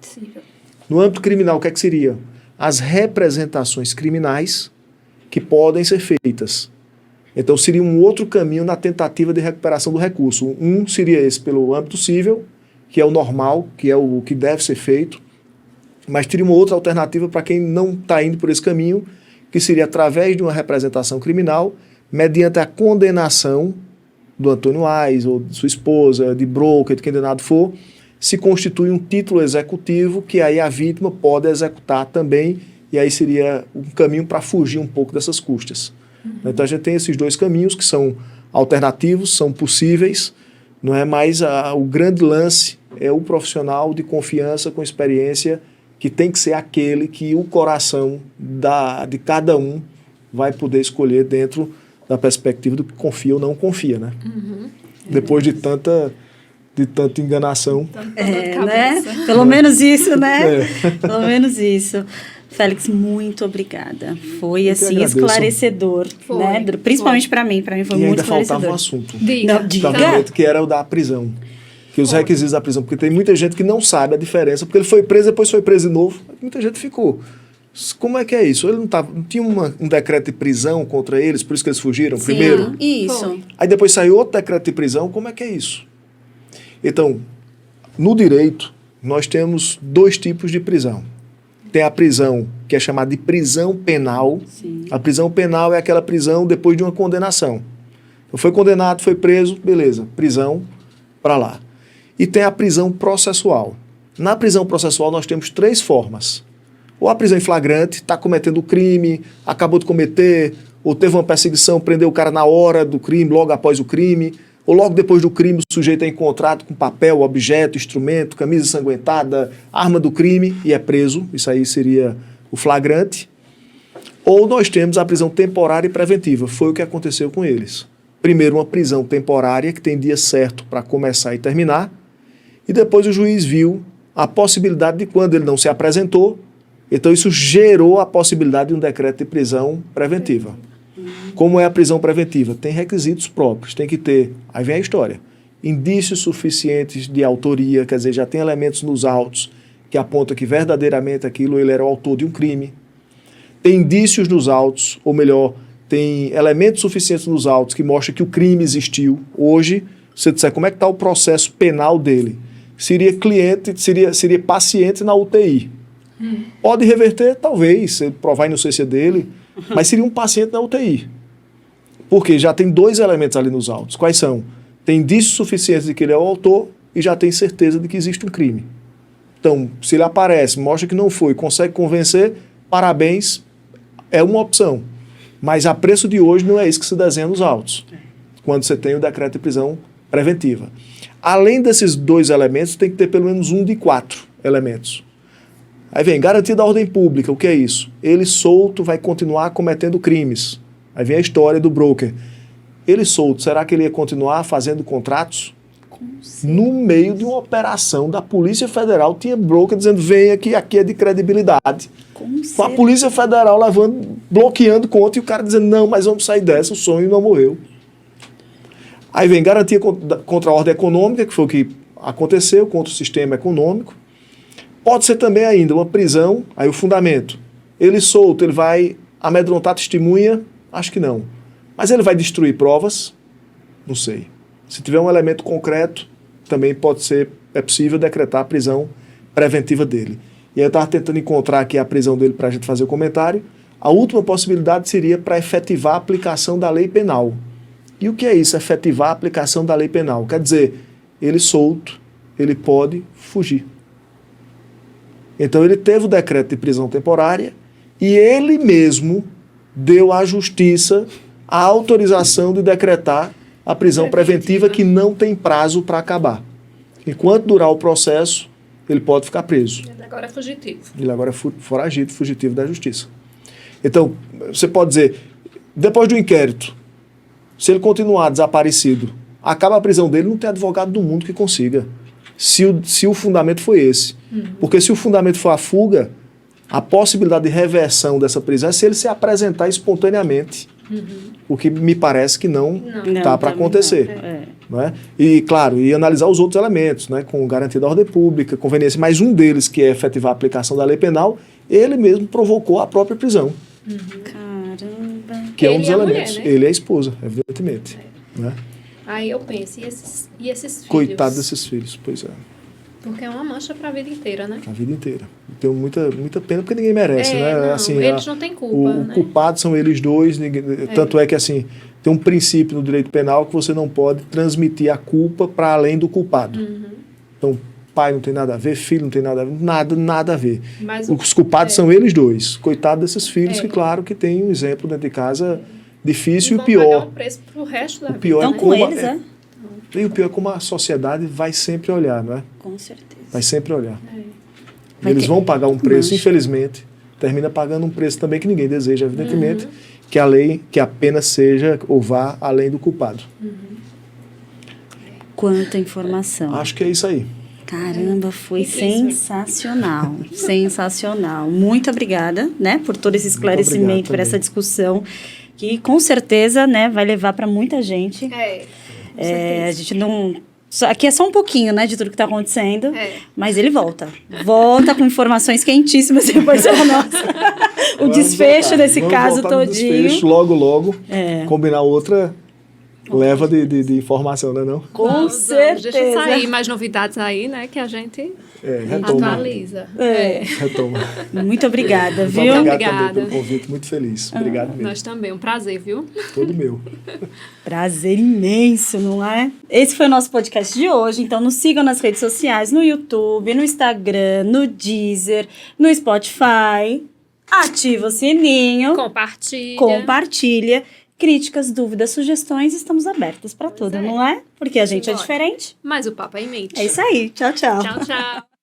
No âmbito criminal, o que é que seria? As representações criminais que podem ser feitas. Então seria um outro caminho na tentativa de recuperação do recurso. Um seria esse pelo âmbito civil, que é o normal, que é o que deve ser feito, mas teria uma outra alternativa para quem não está indo por esse caminho, que seria através de uma representação criminal, mediante a condenação do Antônio Ais, ou de sua esposa, de broker, de quem danado for, se constitui um título executivo que aí a vítima pode executar também, e aí seria um caminho para fugir um pouco dessas custas. Então a gente tem esses dois caminhos que são alternativos, são possíveis, não é? Mas o grande lance é o profissional de confiança com experiência, que tem que ser aquele que o coração de cada um vai poder escolher dentro da perspectiva do que confia ou não confia, né? Depois de tanta enganação. Né? Pelo menos isso, né? Pelo menos isso. Félix, muito obrigada. Foi, assim, esclarecedor. Foi, né? Principalmente para mim. Para mim foi e muito ainda esclarecedor. faltava um assunto. Diga. Que era o da prisão. Que os requisitos da prisão. Porque tem muita gente que não sabe a diferença. Porque ele foi preso, depois foi preso de novo. Muita gente ficou. Como é que é isso? Ele não tinha um decreto de prisão contra eles, por isso que eles fugiram primeiro? Isso. Foi. Aí depois saiu outro decreto de prisão. Como é que é isso? Então, no direito, nós temos dois tipos de prisão. Tem a prisão que é chamada de prisão penal. Sim. A prisão penal é aquela prisão depois de uma condenação. Então, foi condenado, foi preso, beleza, prisão para lá. E tem a prisão processual. Na prisão processual nós temos três formas. Ou a prisão em flagrante, está cometendo o crime, acabou de cometer, ou teve uma perseguição, prendeu o cara na hora do crime, logo após o crime, ou logo depois do crime o sujeito é encontrado com papel, objeto, instrumento, camisa ensanguentada, arma do crime e é preso. Isso aí seria o flagrante. Ou nós temos a prisão temporária e preventiva. Foi o que aconteceu com eles. Primeiro uma prisão temporária que tem dia certo para começar e terminar. E depois o juiz viu a possibilidade de quando ele não se apresentou. Então isso gerou a possibilidade de um decreto de prisão preventiva. Como é a prisão preventiva? Tem requisitos próprios, tem que ter, aí vem a história, indícios suficientes de autoria, quer dizer, já tem elementos nos autos que apontam que verdadeiramente aquilo ele era o autor de um crime. Tem indícios nos autos, ou melhor, tem elementos suficientes nos autos que mostram que o crime existiu. Hoje, se você disser como é que está o processo penal dele, seria paciente na UTI. Pode reverter, talvez, provar a inocência dele, mas seria um paciente na UTI. Porque já tem dois elementos ali nos autos. Quais são? Tem indícios suficientes de que ele é o autor e já tem certeza de que existe um crime. Então, se ele aparece, mostra que não foi, consegue convencer, parabéns, é uma opção. Mas a preço de hoje não é isso que se desenha nos autos, quando você tem o decreto de prisão preventiva. Além desses dois elementos, tem que ter pelo menos um de 4 elementos. Aí vem, garantia da ordem pública, o que é isso? Ele solto vai continuar cometendo crimes. Aí vem a história do broker. Ele solto, será que ele ia continuar fazendo contratos? No meio de uma operação da Polícia Federal, tinha broker dizendo, venha que aqui é de credibilidade. Com a Polícia Federal bloqueando conta e o cara dizendo, não, mas vamos sair dessa, o sonho não morreu. Aí vem garantia contra a ordem econômica, que foi o que aconteceu, contra o sistema econômico. Pode ser também ainda uma prisão, aí o fundamento. Ele solto, ele vai amedrontar testemunha? Acho que não. Mas ele vai destruir provas? Não sei. Se tiver um elemento concreto, também é possível decretar a prisão preventiva dele. E aí eu estava tentando encontrar aqui a prisão dele para a gente fazer o comentário. A última possibilidade seria para efetivar a aplicação da lei penal. E o que é isso, efetivar a aplicação da lei penal? Quer dizer, ele solto, ele pode fugir. Então ele teve o decreto de prisão temporária e ele mesmo deu à justiça a autorização de decretar a prisão preventiva que não tem prazo para acabar. Enquanto durar o processo, ele pode ficar preso. Ele agora é fugitivo. Ele agora é foragido, fugitivo da justiça. Então, você pode dizer, depois do inquérito, se ele continuar desaparecido, acaba a prisão dele, não tem advogado do mundo que consiga. Se o fundamento foi esse. Porque se o fundamento for a fuga, a possibilidade de reversão dessa prisão é se ele se apresentar espontaneamente. O que me parece que não está para acontecer. Não é? E, claro, e analisar os outros elementos, né, com garantia da ordem pública, conveniência, mas um deles, que é efetivar a aplicação da lei penal, ele mesmo provocou a própria prisão. Caramba. Que é um Ele dos é a elementos. mulher, né? Ele é a esposa, evidentemente. Né? Aí eu penso, e esses filhos? Coitado desses filhos, pois é. Porque é uma mancha para a vida inteira, né? A vida inteira. Tenho muita pena porque ninguém merece, né? Não, Assim, eles não têm culpa, o né? culpado são eles dois, tanto é que assim, Tem um princípio no direito penal que você não pode transmitir a culpa para além do culpado. Então, pai não tem nada a ver, filho não tem nada a ver, nada a ver. Mas Os culpados são eles dois. Coitado desses filhos que, claro, que tem um exemplo dentro de casa difícil e o pagar pior. um preço pro resto da O pior Então, é com como eles, e o pior é como a sociedade vai sempre olhar, não é? Com certeza. Vai sempre olhar. Vai Eles ter- vão pagar um preço, Mancha. infelizmente, termina pagando um preço também que ninguém deseja, evidentemente, que a lei, que a pena seja ou vá além do culpado. Quanta informação. Acho que é isso aí. Caramba, foi Riquíssimo. sensacional. Sensacional. Muito obrigada, né, por todo esse esclarecimento, obrigado por também. essa discussão, que com certeza, né, vai levar para muita gente. A gente não... Aqui é só um pouquinho, né, de tudo que está acontecendo, mas ele volta. Volta com informações quentíssimas depois da nossa. O desfecho desse Vamos caso voltar no todinho. desfecho, logo, combinar outra leva de informação, né, não? Com certeza. Deixa sair mais novidades aí, né? Que a gente Retoma. atualiza. Retoma. Muito obrigada, Muito viu? obrigado Obrigada. também pelo convite, muito feliz. Obrigado mesmo. Nós também. Um prazer, viu? Todo meu. Prazer imenso, não é? Esse foi o nosso podcast de hoje. Então, nos sigam nas redes sociais, no YouTube, no Instagram, no Deezer, no Spotify. Ativa o sininho. Compartilha. Críticas, dúvidas, sugestões, estamos abertas para tudo, não é? Porque a gente é Simbora. diferente. Mas o papo é em mente. É isso aí. Tchau, tchau. Tchau, tchau.